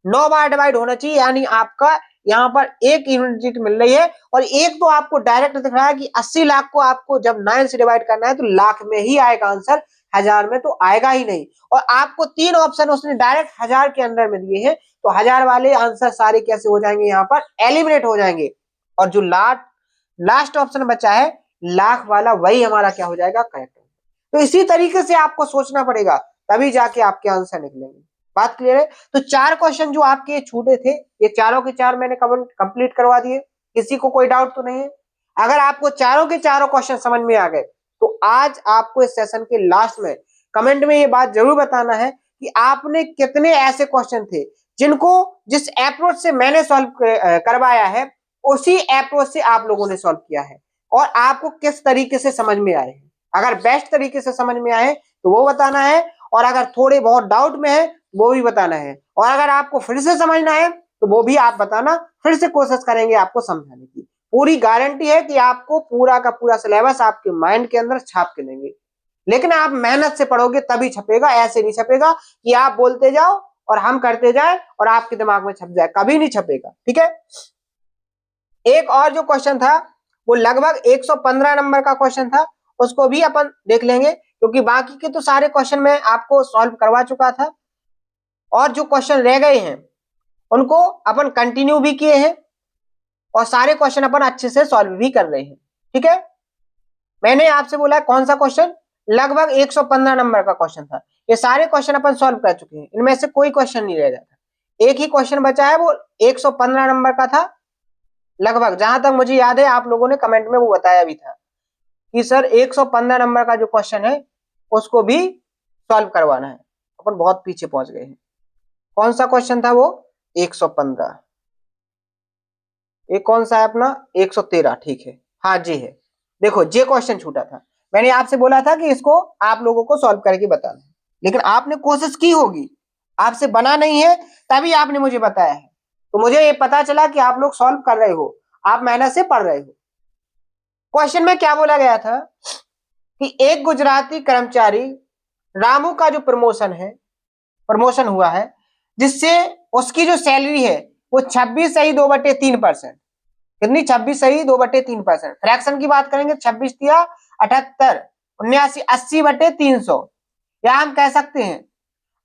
9 बार डिवाइड होना चाहिए। यानी आपका यहाँ पर एक यूनिट मिल रही है, और एक तो आपको डायरेक्ट दिख रहा है कि 80 लाख को आपको जब 9 से डिवाइड करना है तो लाख में ही आएगा आंसर, 1000 में तो आएगा ही नहीं। और आपको 3 ऑप्शन उसने डायरेक्ट 1000 के अंदर में दिए हैं, तो 1000 वाले आंसर सारे कैसे हो जाएंगे? यहाँ पर एलिमिनेट हो जाएंगे। और जो लास्ट ऑप्शन बचा है लाख वाला, वही हमारा क्या हो जाएगा? करेक्ट। तो इसी तरीके से आपको सोचना पड़ेगा, तभी जाके आपके आंसर निकलेंगे। बात क्लियर है? तो 4 क्वेश्चन जो आपके छूटे थे, ये चारों के चार मैंने कंप्लीट करवा दिए। किसी को कोई डाउट तो नहीं है? अगर आपको चारों के चारों क्वेश्चन समझ में आ गए तो आज आपको इस सेशन के लास्ट में कमेंट में ये बात जरूर बताना है कि आपने कितने ऐसे क्वेश्चन थे जिनको जिस अप्रोच से मैंने सॉल्व करवाया है उसी अप्रोच से आप लोगों ने सॉल्व किया है, और आपको किस तरीके से समझ में आए हैं। अगर बेस्ट तरीके से समझ में आए तो वो बताना है, और अगर थोड़े बहुत डाउट में है वो भी बताना है, और अगर आपको फिर से समझना है तो वो भी आप बताना, फिर से कोशिश करेंगे आपको समझाने की। पूरी गारंटी है कि आपको पूरा का पूरा सिलेबस आपके माइंड के अंदर छाप के देंगे। लेकिन आप मेहनत से पढ़ोगे तभी छपेगा, ऐसे नहीं छपेगा कि आप बोलते जाओ और हम करते जाए और आपके दिमाग में छप जाए, कभी नहीं छपेगा। ठीक है, एक और जो क्वेश्चन था वो लगभग 115 नंबर का क्वेश्चन था, उसको भी अपन देख लेंगे, क्योंकि बाकी के तो सारे क्वेश्चन मैं आपको सॉल्व करवा चुका था, और जो क्वेश्चन रह गए हैं उनको अपन कंटिन्यू भी किए हैं, और सारे क्वेश्चन अपन अच्छे से सॉल्व भी कर रहे हैं। ठीक है, मैंने आपसे बोला कौन सा क्वेश्चन, लगभग 115 नंबर का क्वेश्चन था। ये सारे क्वेश्चन अपन सॉल्व कर चुके हैं, इनमें से कोई क्वेश्चन नहीं रह जाता। एक ही क्वेश्चन बचा है, वो 115 नंबर का था लगभग, जहां तक मुझे याद है आप लोगों ने कमेंट में वो बताया भी था कि सर 115 नंबर का जो क्वेश्चन है उसको भी सॉल्व करवाना है। अपन बहुत पीछे पहुंच गए हैं। कौन सा क्वेश्चन था वो? 115। ये कौन सा है अपना? 113। ठीक है, हाँ जी है। देखो ये क्वेश्चन छूटा था, मैंने आपसे बोला था कि इसको आप लोगों को सॉल्व करके बताना है, लेकिन आपने कोशिश की होगी, आपसे बना नहीं है तभी आपने मुझे बताया है। तो मुझे ये पता चला कि आप लोग सॉल्व कर रहे हो, आप मेहनत से पढ़ रहे हो। क्वेश्चन में क्या बोला गया था कि एक गुजराती कर्मचारी रामू का जो प्रमोशन हुआ है, जिससे उसकी जो सैलरी है वो 26/2/3%। कितनी? 26/2/3%। फ्रैक्शन की बात करेंगे, 26 दिया 78, 79, 80/300, या हम कह सकते हैं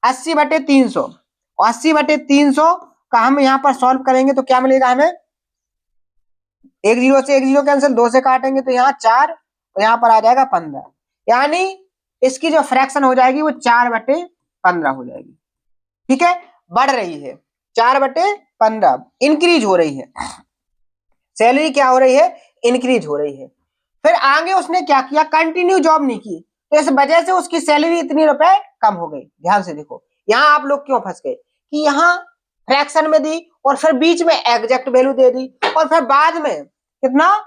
80/300। और 80/300 का हम यहाँ पर सॉल्व करेंगे तो क्या मिलेगा हमें? एक जीरो से एक जीरो कैंसिल, 2 से काटेंगे तो यहाँ 4, और यहाँ पर आ जाएगा 15। यानी इसकी जो फ्रैक्शन हो जाएगी वो 4/15 हो जाएगी। ठीक है, बढ़ रही है, 4/15 इंक्रीज हो रही है, सैलरी क्या हो रही है? इंक्रीज हो रही है। फिर आगे उसने क्या किया? कंटिन्यू जॉब नहीं की, तो इस वजह से उसकी सैलरी इतनी रुपए कम हो गई। ध्यान से देखो यहाँ आप लोग क्यों फंस गए कि यहाँ फ्रैक्शन में दी और फिर बीच में एग्जैक्ट वैल्यू दे दी और फिर बाद में कितना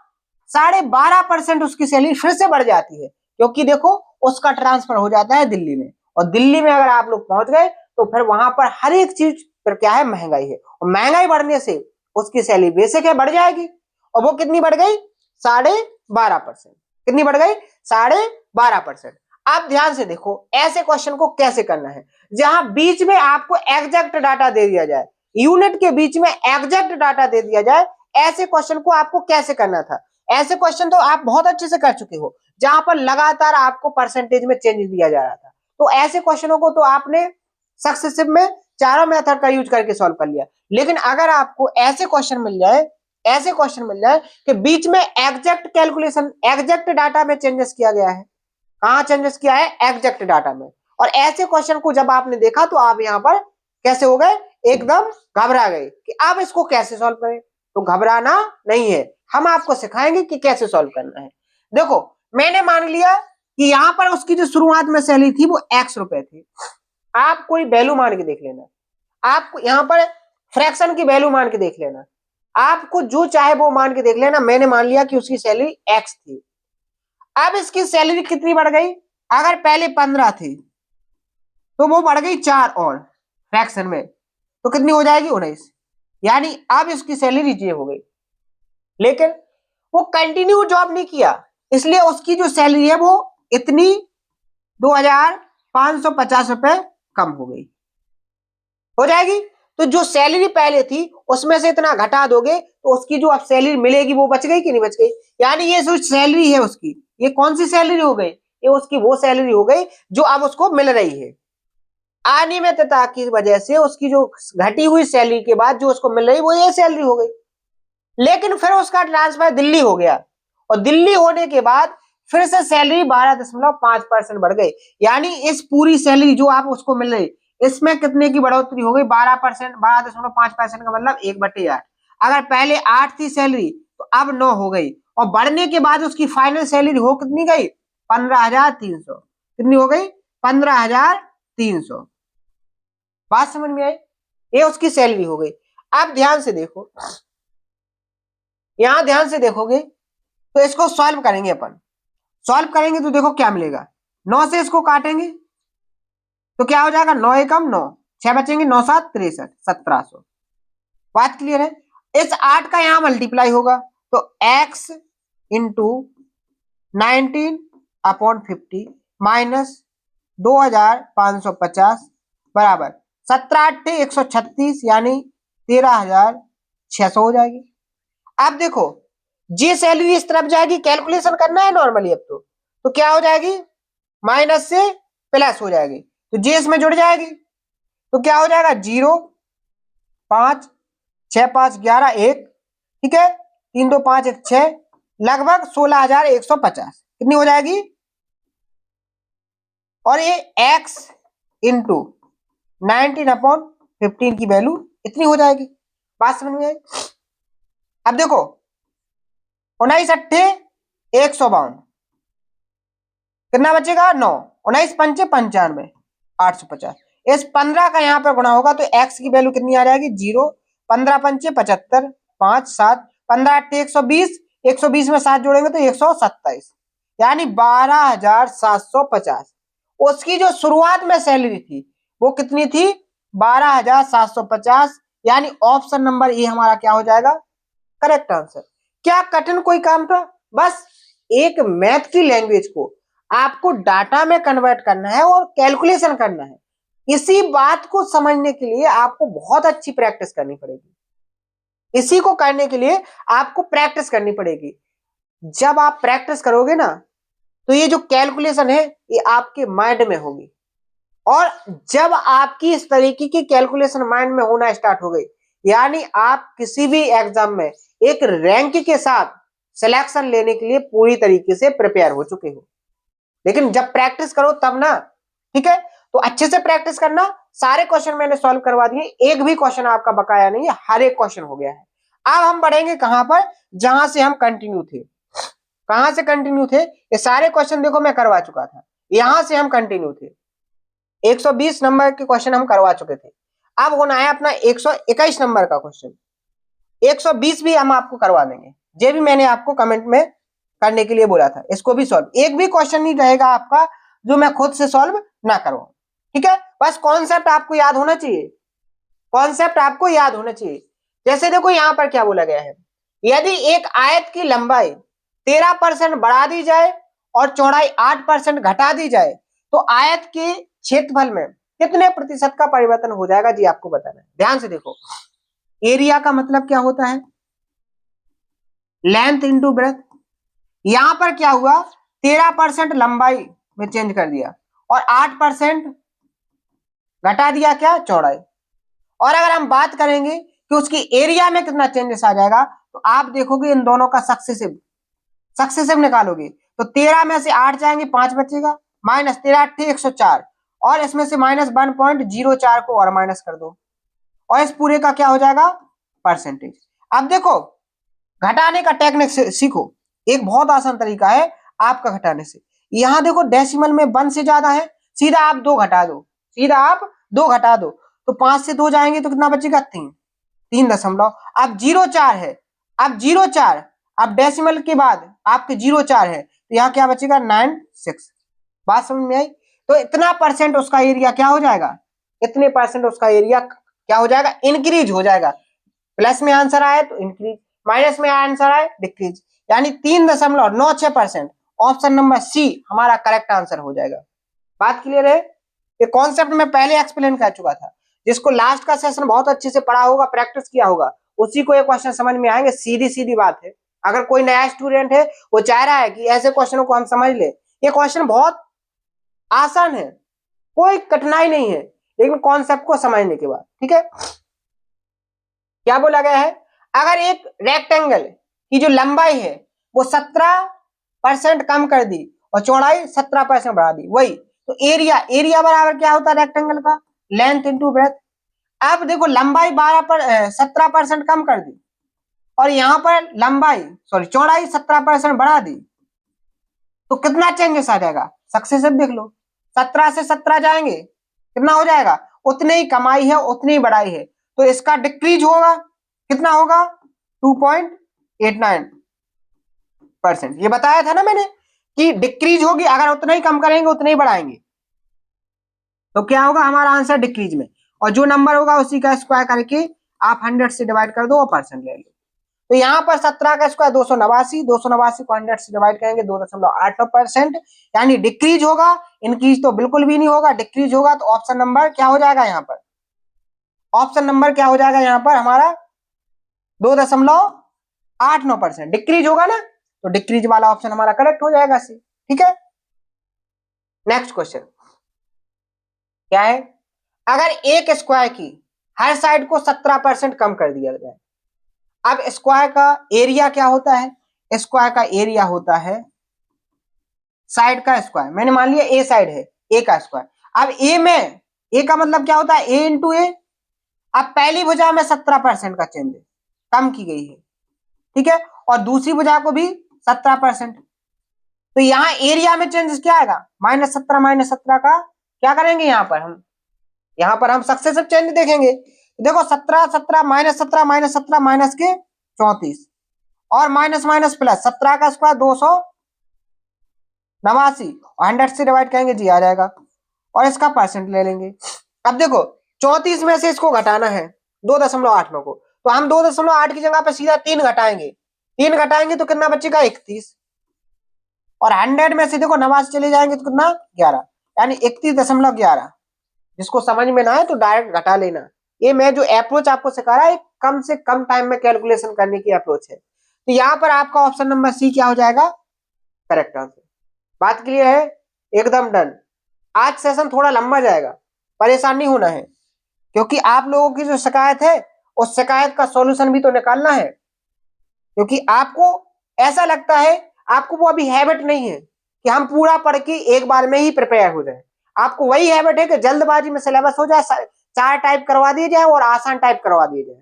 12.5% उसकी सैलरी फिर से बढ़ जाती है, क्योंकि देखो उसका ट्रांसफर हो जाता है दिल्ली में, और दिल्ली में अगर आप लोग पहुंच गए तो फिर वहां पर हर एक चीज पर क्या है, महंगाई है, और महंगाई बढ़ने से उसकी सैलरी बेसिक है बढ़ जाएगी, और वो कितनी बढ़ गई 12.5%। कितनी बढ़ गई 12.5%। आप ध्यान से देखो ऐसे क्वेश्चन को कैसे करना है, जहां बीच में आपको एग्जैक्ट डाटा दे दिया जाए, यूनिट के बीच में एग्जैक्ट डाटा दे दिया जाए, ऐसे क्वेश्चन को आपको कैसे करना था। ऐसे क्वेश्चन तो आप बहुत अच्छे से कर चुके हो, जहां पर लगातार आपको परसेंटेज में चेंज दिया जा रहा था, तो ऐसे क्वेश्चनों को तो आपने सक्सेसिव में चारों मेथड का यूज करके सॉल्व कर लिया। लेकिन अगर आपको ऐसे क्वेश्चन मिल जाए, ऐसे क्वेश्चन मिल जाए कि बीच में एग्जैक्ट कैलकुलेशन, एग्जैक्ट डाटा में चेंजेस किया गया है, कहां चेंजेस किया है, एग्जैक्ट डाटा में, और ऐसे क्वेश्चन को जब आपने देखा तो आप यहां पर कैसे हो गए, एकदम घबरा गए कि अब इसको कैसे सॉल्व करें। तो घबराना नहीं है, हम आपको सिखाएंगे कि कैसे सॉल्व करना है। देखो मैंने मान लिया कि यहां पर उसकी जो शुरुआत में सैलरी थी वो x रुपए थी, आप कोई वैल्यू मान के देख लेना, आप यहां पर फ्रैक्शन की वैल्यू मान के देख लेना, आपको जो चाहे वो मान के देख लेना। मैंने मान लिया कि उसकी सैलरी x थी। अब इसकी सैलरी कितनी बढ़ गई, अगर पहले 15 थी तो वो बढ़ गई 4 और फ्रैक्शन में, तो कितनी हो जाएगी 19, यानी अब इसकी सैलरी ये हो गई। लेकिन वो कंटिन्यू जॉब नहीं किया, इसलिए उसकी जो सैलरी है वो इतनी 2550 रुपए कम हो गई, हो जाएगी। तो जो सैलरी पहले थी उसमें से इतना घटा दोगे तो उसकी जो अब सैलरी मिलेगी वो बच गई कि नहीं बच गई, यानी ये जो सैलरी है उसकी, ये कौन सी सैलरी हो गई, ये उसकी वो सैलरी हो गई जो अब उसको मिल रही है। अनियमितता की वजह से उसकी जो घटी हुई सैलरी के बाद जो उसको मिल रही वो ये सैलरी हो गई। लेकिन फिर उसका ट्रांसफर दिल्ली हो गया, और दिल्ली होने के बाद फिर से सैलरी 12.5% बढ़ गई, यानी इस पूरी सैलरी जो आप उसको मिल रही इसमें कितने की बढ़ोतरी हो गई, 12%, 12.5% का मतलब 1/8। अगर पहले 8 थी सैलरी तो अब 9 हो गई, और बढ़ने के बाद उसकी फाइनल सैलरी हो कितनी गई, 15,300। कितनी हो गई, 15,300। बात समझ में आई, ये उसकी सैलरी हो गई। अब ध्यान से देखो, यहां ध्यान से देखोगे तो इसको सॉल्व करेंगे अपन, सॉल्व करेंगे तो देखो क्या मिलेगा, 9 से इसको काटेंगे तो क्या हो जाएगा, 9 एकम 9, 6 बचेंगे, 9 7 63, 1700। बात क्लियर है। इस 8 का यहां मल्टीप्लाई होगा तो x इंटू 19/50 माइनस 2550 बराबर 17×8 136, यानी 13,600 हो जाएगी। अब देखो जी सैलरी इस तरफ जाएगी, कैलकुलेशन करना है नॉर्मली, अब तो क्या हो जाएगी, माइनस से प्लस हो जाएगी, तो जी इसमें जुड़ जाएगी, तो क्या हो जाएगा 0 5 6 5 11 1, ठीक है, 3 2 5 1 6, लगभग 16,150 कितनी हो जाएगी, और ये x इंटू 19/15 की वैल्यू इतनी हो जाएगी। बात समझ में आई। अब देखो 19 8 152, कितना बचेगा 9, 19 5 95, 850। इस 15 का यहाँ पर गुणा होगा तो x की वैल्यू कितनी आ जाएगी 0, 15 5 75, 5 7, 15 8 120, 120 में 7 जोड़ेंगे तो 127, यानी 12,750। उसकी जो शुरुआत में सैलरी थी वो कितनी थी, 12,750, यानी ऑप्शन नंबर ए हमारा क्या हो जाएगा, करेक्ट आंसर। क्या कठिन कोई काम था, बस एक मैथ की लैंग्वेज को आपको डाटा में कन्वर्ट करना है और कैलकुलेशन करना है। इसी बात को समझने के लिए आपको बहुत अच्छी प्रैक्टिस करनी पड़ेगी, इसी को करने के लिए आपको प्रैक्टिस करनी पड़ेगी। जब आप प्रैक्टिस करोगे ना तो ये जो कैलकुलेशन है ये आपके माइंड में होगी, और जब आपकी इस तरीके की कैलकुलेशन माइंड में होना स्टार्ट हो गई, यानी आप किसी भी एग्जाम में एक रैंक के साथ सिलेक्शन लेने के लिए पूरी तरीके से प्रिपेयर हो चुके हो। लेकिन जब प्रैक्टिस करो तब ना, ठीक है, तो अच्छे से प्रैक्टिस करना। सारे क्वेश्चन मैंने सॉल्व करवा दिए, एक भी क्वेश्चन आपका बकाया नहीं है, हर एक क्वेश्चन हो गया है। अब हम बढ़ेंगे कहां पर, जहां से हम कंटिन्यू थे। कहां से कंटिन्यू थे, ये सारे क्वेश्चन देखो मैं करवा चुका था, यहां से हम कंटिन्यू थे, 120 नंबर के क्वेश्चन हम करवा चुके थे। अब होना है अपना 121 नंबर का क्वेश्चन, 120 भी हम आपको करवा देंगे। ये भी मैंने आपको कमेंट में करने के लिए बोला था, इसको भी सॉल्व, एक भी क्वेश्चन नहीं रहेगा आपका जो मैं खुद से सॉल्व ना करवाऊं, ठीक है। बस कॉन्सेप्ट आपको याद होना चाहिए, कॉन्सेप्ट आपको याद होना चाहिए। जैसे देखो यहां पर क्या बोला गया है, यदि एक आयत की लंबाई 13% बढ़ा दी जाए और चौड़ाई 8% घटा दी जाए तो आयत के क्षेत्रफल में कितने प्रतिशत का परिवर्तन हो जाएगा जी, आपको बताना है। ध्यान से देखो, एरिया का मतलब क्या होता है, लेंथ इंटू ब्रेथ। यहां पर क्या हुआ, 13% लंबाई में चेंज कर दिया और 8% घटा दिया क्या, चौड़ाई। और अगर हम बात करेंगे कि उसकी एरिया में कितना चेंजेस आ जाएगा, तो आप देखोगे इन दोनों का सक्सेसिव निकालोगे तो 13 में से 8 जाएंगे, 5 बचेगा, माइनस 13 8 104, और इसमें से माइनस 1.04 को और माइनस कर दो, और इस पूरे का क्या हो जाएगा, परसेंटेज। अब देखो घटाने का टेक्निक सीखो, एक बहुत आसान तरीका है आपका घटाने से। यहां देखो डेसिमल में 1 से ज्यादा है, सीधा आप 2 घटा दो, सीधा आप 2 घटा दो, तो 5 से 2 जाएंगे तो कितना बचेगा, 3.। अब 0.4 है, अब 0.4, अब डेसिमल के बाद आपके 0.4 है तो यहाँ क्या बचेगा, 9.6। बात समझ में आई। तो इतना परसेंट उसका एरिया क्या हो जाएगा, इतने परसेंट उसका एरिया क्या हो जाएगा, इंक्रीज हो जाएगा। प्लस में आंसर आए तो इंक्रीज, माइनस में आंसर आए डिक्रीज, यानी 3.96%। ऑप्शन नंबर सी हमारा करेक्ट आंसर हो जाएगा। बात क्लियर है। ये कॉन्सेप्ट मैं पहले एक्सप्लेन कर चुका था, जिसको लास्ट का सेशन बहुत अच्छे से पढ़ा होगा, प्रैक्टिस किया होगा, उसी को ये क्वेश्चन समझ में आएंगे। सीधी सीधी बात है। अगर कोई नया स्टूडेंट है वो चाह रहा है कि ऐसे क्वेश्चनों को हम समझ ले, ये क्वेश्चन बहुत आसान है, कोई कठिनाई नहीं है, लेकिन कॉन्सेप्ट को समझने के बाद, ठीक है। क्या बोला गया है, अगर एक रेक्टेंगल की जो लंबाई है वो 17% कम कर दी और चौड़ाई 17% बढ़ा दी, वही तो एरिया बराबर क्या होता है रेक्टेंगल का, लेंथ इंटू ब्रेथ। अब देखो लंबाई 17% कम कर दी और यहां पर चौड़ाई 17% बढ़ा दी, तो कितना चेंजेस आ जाएगा, सक्सेसिव देख लो, 17 से 17 जाएंगे, कितना हो जाएगा, उतनी ही कमाई है, उतनी ही बढ़ाई है, तो इसका डिक्रीज होगा, कितना होगा, 2.89%। ये बताया था ना मैंने कि डिक्रीज होगी, अगर उतना ही कम करेंगे उतना ही बढ़ाएंगे, तो क्या होगा, हमारा आंसर डिक्रीज में, और जो नंबर होगा उसी का स्क्वायर करके आप 100 से डिवाइड कर दो और परसेंट ले लो। तो यहाँ पर 17 का स्क्वायर 289, 289 को 100 से डिवाइड करेंगे 2.89%, यानी डिक्रीज होगा, इंक्रीज तो बिल्कुल भी नहीं होगा, डिक्रीज होगा। तो ऑप्शन नंबर क्या हो जाएगा यहाँ पर, ऑप्शन नंबर क्या हो जाएगा यहाँ पर हमारा, 2.89%। डिक्रीज होगा ना, तो डिक्रीज वाला ऑप्शन हमारा करेक्ट हो जाएगा सी, ठीक है। नेक्स्ट क्वेश्चन क्या है, अगर एक स्क्वायर की हर साइड को 17% कम कर दिया जाए, अब स्क्वायर का एरिया क्या होता है, स्क्वायर का एरिया होता है साइड का स्क्वायर। मैंने मान लिया ए साइड है, ए का स्क्वायर। अब ए में, ए का मतलब क्या होता है, ए इंटू ए। अब पहली भुजा में 17% का चेंज कम की गई है, ठीक है, और दूसरी भुजा को भी 17%। तो यहाँ एरिया में चेंजेस क्या आएगा, -17 का क्या करेंगे, यहाँ पर हम सक्सेसिव चेंज देखेंगे। देखो 17 17 -17 -17 माइनस के 34 और माइनस माइनस प्लस, 17 का स्क्वायर 289 और 100 से डिवाइड करेंगे जी आ जाएगा, और इसका परसेंट ले लेंगे। अब देखो 34 में से इसको घटाना है 2.89 को, तो हम 2.8 की जगह पे सीधा 3 घटाएंगे, 3 घटाएंगे तो कितना बचेगा, 31, और 100 में से देखो 89 चले जाएंगे तो कितना, 11, यानी 31.11। जिसको समझ में ना आए तो डायरेक्ट घटा लेना। ये मैं जो अप्रोच आपको सिखा रहा है कम से कम टाइम में कैलकुलेशन करने की अप्रोच है। तो यहाँ पर आपका ऑप्शन नंबर सी क्या हो जाएगा, करेक्ट आंसर। बात क्लियर है, एकदम डन। आज सेशन थोड़ा लंबा जाएगा, परेशान नहीं होना है, क्योंकि आप लोगों की जो शिकायत है उस शिकायत का सॉल्यूशन भी तो निकालना है। क्योंकि आपको ऐसा लगता है, आपको वो अभी हैबिट नहीं है कि हम पूरा पढ़ के एक बार में ही प्रिपेयर हो जाए। आपको वही हैबिट है कि जल्दबाजी में सिलेबस हो जाए, 4 टाइप करवा दिए जाए और आसान टाइप करवा दिए जाए,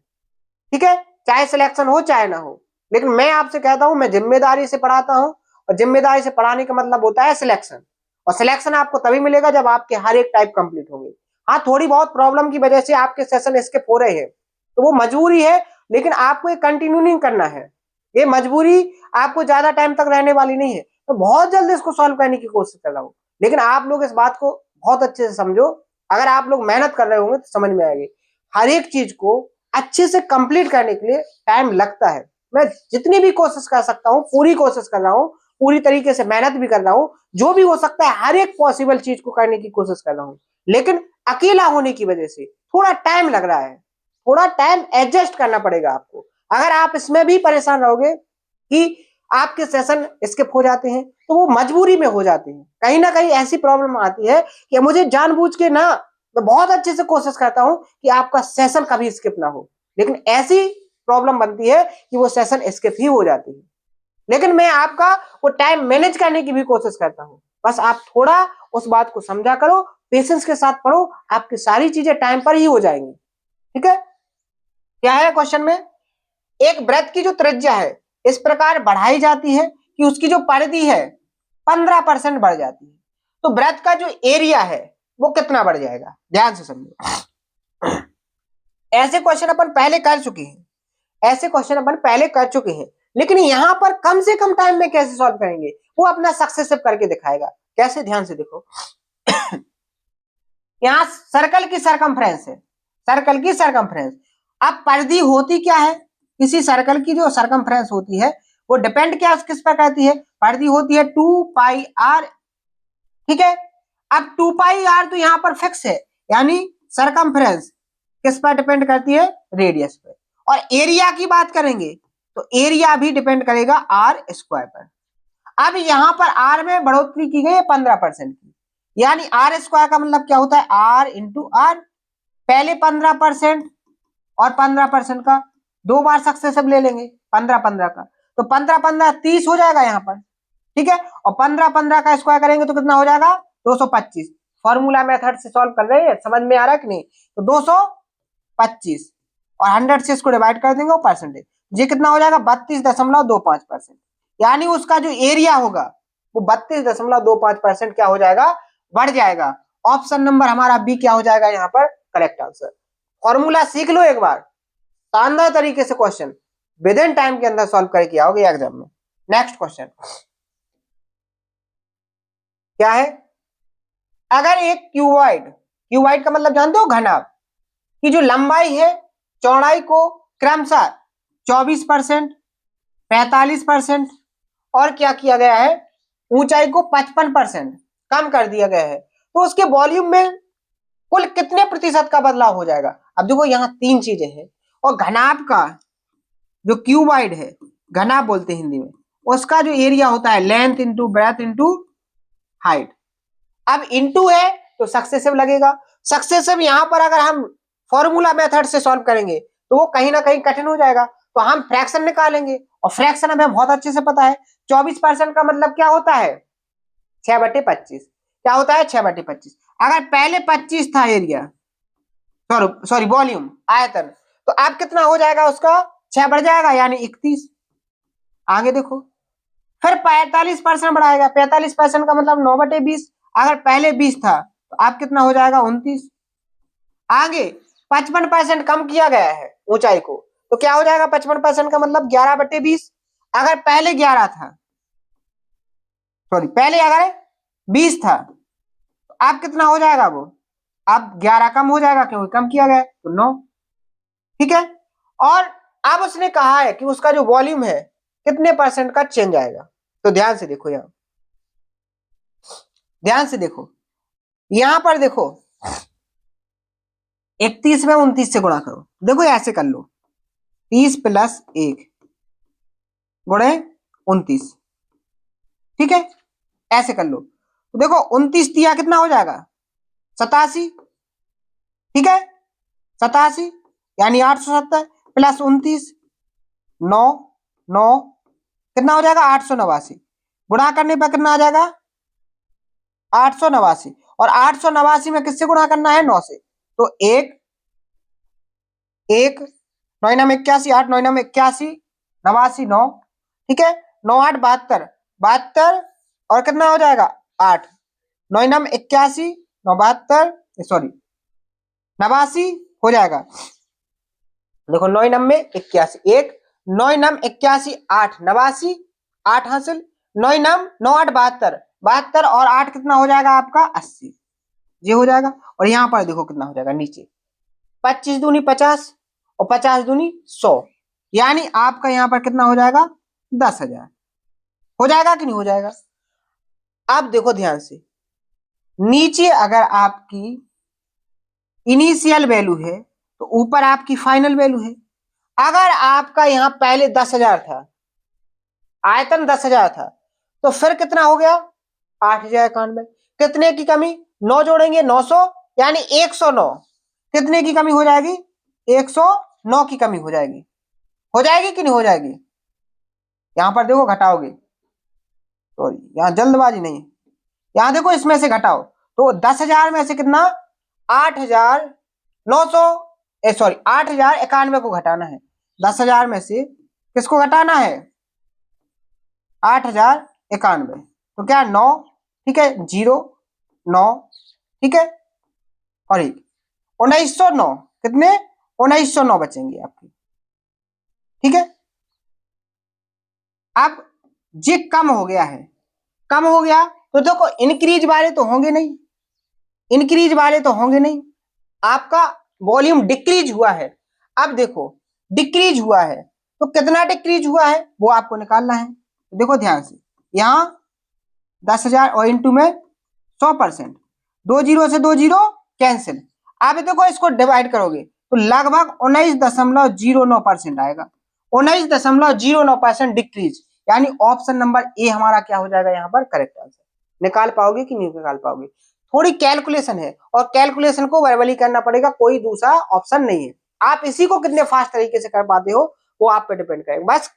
ठीक है, चाहे सिलेक्शन हो चाहे ना हो। लेकिन मैं आपसे कहता हूं, मैं जिम्मेदारी से पढ़ाता हूं, और जिम्मेदारी से पढ़ाने का मतलब होता है सिलेक्शन, और सिलेक्शन आपको तभी मिलेगा जब आपके हर एक टाइप कंप्लीट होंगे। हाँ, थोड़ी बहुत प्रॉब्लम की वजह से आपके सेशन स्किप हो रहे हैं, तो वो मजबूरी है, लेकिन आपको ये कंटिन्यू नहीं करना है। ये मजबूरी आपको ज्यादा टाइम तक रहने वाली नहीं है। तो बहुत जल्दी इसको सॉल्व करने की कोशिश कर रहा हूँ, लेकिन आप लोग इस बात को बहुत अच्छे से समझो। अगर आप लोग मेहनत कर रहे होंगे तो समझ में आएगी। हर एक चीज को अच्छे से कंप्लीट करने के लिए टाइम लगता है। मैं जितनी भी कोशिश कर सकता हूँ पूरी कोशिश कर रहा हूँ, पूरी तरीके से मेहनत भी कर रहा हूँ, जो भी हो सकता है हर एक पॉसिबल चीज को करने की कोशिश कर रहा हूँ, लेकिन अकेला होने की वजह से थोड़ा टाइम लग रहा है, थोड़ा टाइम एडजस्ट करना पड़ेगा आपको। अगर आप इसमें भी परेशान रहोगे कि आपके सेशन स्किप हो जाते हैं, तो वो मजबूरी में हो जाते हैं। कहीं ना कहीं ऐसी प्रॉब्लम आती है कि मुझे जानबूझ के ना, मैं बहुत अच्छे से कोशिश करता हूं कि आपका सेशन कभी स्किप ना हो, लेकिन ऐसी प्रॉब्लम बनती है कि वो सेशन स्किप ही हो जाती है। लेकिन मैं आपका वो टाइम मैनेज करने की भी कोशिश करता हूं। बस आप थोड़ा उस बात को समझा करो, पेशेंस के साथ पढ़ो, आपकी सारी चीजें टाइम पर ही हो जाएंगी। ठीक है, क्या है क्वेश्चन में, एक वृत्त की जो त्रिज्या है इस प्रकार बढ़ाई जाती है कि उसकी जो परिधि है 15% बढ़ जाती है, तो वृत्त का जो एरिया है वो कितना बढ़ जाएगा। ध्यान से समझो, ऐसे क्वेश्चन अपन पहले कर चुके हैं, ऐसे क्वेश्चन अपन पहले कर चुके हैं, लेकिन यहां पर कम से कम टाइम में कैसे सॉल्व करेंगे वो अपना सक्सेसिव करके दिखाएगा। कैसे, ध्यान से देखो। यहां सर्कल की सरकमफ्रेंस है, सर्कल की सरकमफ्रेंस। अब परिधि होती क्या है, किसी सर्कल की जो सरकमफ्रेंस होती है वो डिपेंड क्या किस पर करती है, परिधि होती है 2πr। ठीक है, अब 2πr तो यहां पर फिक्स है, यानी सरकमफ्रेंस किस पर डिपेंड करती है, रेडियस पर। और एरिया की बात करेंगे तो एरिया भी डिपेंड करेगा आर स्क्वायर पर। अब यहां पर आर में बढ़ोतरी की गई है 15% की, यानी आर स्क्वायर का मतलब क्या होता है, आर इंटू आर। पहले 15% और 15% का दो बार सक्सेसिव ले लेंगे, 15-15 का, तो 15-15 30 हो जाएगा यहाँ पर। ठीक है, और 15-15 का स्क्वायर करेंगे तो कितना हो जाएगा, 225। फॉर्मूला मेथड से सॉल्व कर रहे हैं, समझ में आ रहा है कि नहीं, तो 225 और 100 से इसको डिवाइड कर देंगे वो परसेंटेज, ये कितना हो जाएगा 32.25%, यानी उसका जो एरिया होगा वो 32.25% क्या हो जाएगा, बढ़ जाएगा। ऑप्शन नंबर हमारा बी क्या हो जाएगा यहाँ पर करेक्ट आंसर। फॉर्मूला सीख लो एक बार, शानदार तरीके से क्वेश्चन विद इन टाइम के अंदर सॉल्व करके आओगे एग्जाम में। नेक्स्ट क्वेश्चन क्या है, अगर एक क्यूबॉइड, क्यूबॉइड का मतलब जानते हो घनाभ, की जो लंबाई है चौड़ाई को क्रमशः 24%, 45% और क्या किया गया है, ऊंचाई को 55% कम कर दिया गया है, तो उसके वॉल्यूम में कुल कितने प्रतिशत का बदलाव हो जाएगा। अब देखो यहाँ तीन चीजें हैं, और घनाभ का जो क्यूबॉइड है, घनाभ बोलते हैं हिंदी में, उसका जो एरिया होता है length into breadth into height. अब इंटू है तो सक्सेसिव लगेगा, सक्सेसिव यहां पर अगर हम फॉर्मूला मेथड से सॉल्व करेंगे तो वो कहीं ना कहीं कठिन हो जाएगा, तो हम फ्रैक्शन निकालेंगे, और फ्रैक्शन हमें बहुत अच्छे से पता है 24% का मतलब क्या होता है 6/25, क्या होता है 6/25। अगर पहले 25 था एरिया, सॉरी वॉल्यूम आयतन, तो अब कितना हो जाएगा उसका 6 बढ़ जाएगा यानी 31। आगे देखो, फिर 45% बढ़ाएगा, 45% का मतलब 9/20, अगर पहले 20 था तो अब कितना हो जाएगा 29। आगे 55% कम किया गया है ऊंचाई को, तो क्या हो जाएगा 55% का मतलब 11/20, अगर पहले 11 था, सॉरी पहले अगर 20 था तो अब कितना हो जाएगा वो, अब 11 कम हो जाएगा क्योंकि कम किया गया है तो 9। ठीक है, और अब उसने कहा है कि उसका जो वॉल्यूम है कितने परसेंट का चेंज आएगा, तो ध्यान से देखो, यहां ध्यान से देखो, यहां पर देखो 31 में 29 से गुणा करो, देखो ऐसे कर लो 30 + 1 गुणे 29। ठीक है, ऐसे कर लो, तो देखो 29 दिया कितना हो जाएगा 87। ठीक है, 87 यानी 870 + 29 9 9 कितना हो जाएगा 889, गुणा करने पर कितना आ जाएगा 889, और 889 में किससे गुणा करना है 9 से, तो 1 1 9 में 81, 8 9 में 81, 89 9। ठीक है, 9 8 72 72 और कितना हो जाएगा 8, 9 नम 81, 9 72, सॉरी 89 हो जाएगा। देखो 9 नम में 81, एक 9 नम 81 8 89, 8 हासिल, 9 नम 9 8 72, 72 और 8 कितना हो जाएगा आपका 80, ये हो जाएगा। और यहाँ पर देखो कितना हो जाएगा नीचे 25 दूनी 50 और 50 दूनी 100, यानी आपका यहाँ पर कितना हो जाएगा 10,000 हो जाएगा कि नहीं हो जाएगा। अब देखो ध्यान से, नीचे अगर आपकी इनिशियल वैल्यू है तो ऊपर आपकी फाइनल वैल्यू है। अगर आपका यहाँ पहले 10,000 था, आयतन 10,000 था, तो फिर कितना हो गया 8,091, कितने की कमी 9 जोड़ेंगे 900, यानी 109, कितने की कमी हो जाएगी 109 की कमी हो जाएगी कि नहीं हो जाएगी। यहां पर देखो घटाओगे, तो यहां जल्दबाजी नहीं, यहां देखो इसमें से घटाओ तो 10,000 में से कितना 8,900 सॉरी 8,091 को घटाना है। 10,000 में से किसको घटाना है 8,091, तो क्या 9, ठीक है 0 9, ठीक है, और 1909, कितने 1909 बचेंगे आपके, ठीक है। अब ये कम हो गया है, कम हो गया तो देखो इंक्रीज वाले तो होंगे नहीं, इंक्रीज वाले तो होंगे नहीं, आपका वॉल्यूम डिक्रीज हुआ है। अब देखो डिक्रीज हुआ है तो कितना डिक्रीज हुआ है वो आपको निकालना है। तो देखो ध्यान से, यहाँ 10,000 और इंटू में 100%, 2 जीरो से 2 जीरो कैंसिल। अब देखो इसको डिवाइड करोगे तो लगभग 19.09% आएगा, 19.09% डिक्रीज, यानी ऑप्शन नंबर ए हमारा क्या हो जाएगा यहाँ पर करेक्ट आंसर। निकाल पाओगे कि नहीं निकाल पाओगे, थोड़ी कैलकुलेशन है और कैलकुलेशन को वर्बली करना पड़ेगा, कोई दूसरा ऑप्शन नहीं है। आप इसी को कितने फास्ट तरीके से कर पाते हो वो आप पे डिपेंड करेगा, बस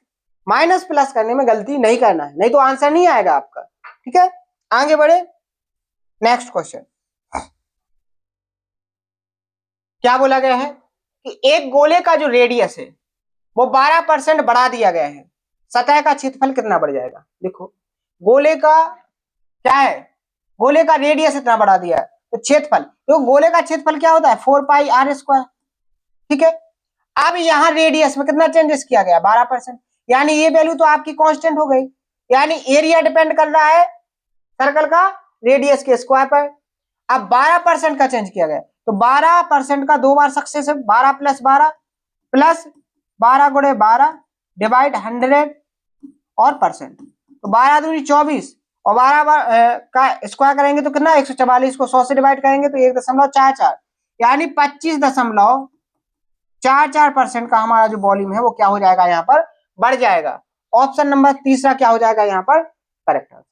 माइनस प्लस करने में गलती नहीं करना है, नहीं तो आंसर नहीं आएगा आपका, ठीक है। आगे बढ़े, नेक्स्ट क्वेश्चन क्या बोला गया है कि एक गोले का जो रेडियस है वो 12% बढ़ा दिया गया है, सतह का क्षेत्रफल कितना बढ़ जाएगा। देखो गोले का क्या है, गोले का रेडियस इतना बढ़ा दिया है तो क्षेत्रफल, तो गोले का क्षेत्रफल क्या होता है 4πr², ठीक है। अब यहाँ रेडियस में कितना चेंजेस किया गया 12%, यानी ये वैल्यू तो आपकी कांस्टेंट हो गई, यानी एरिया डिपेंड कर रहा है सर्कल का रेडियस के स्क्वायर पर। अब 12% का चेंज किया गया तो 12% का 2 बार सक्सेसिव, 12 + 12 प्लस 12 गुणे 12 डिवाइड 100 और परसेंट, तो 12 दूनी 24 और 12 का स्क्वायर करेंगे तो कितना 144 को 100 से डिवाइड करेंगे तो 1.44, यानी 25.44% का हमारा जो वॉल्यूम है वो क्या हो जाएगा यहाँ पर बढ़ जाएगा। ऑप्शन नंबर तीसरा क्या हो जाएगा यहाँ पर करेक्ट आंसर।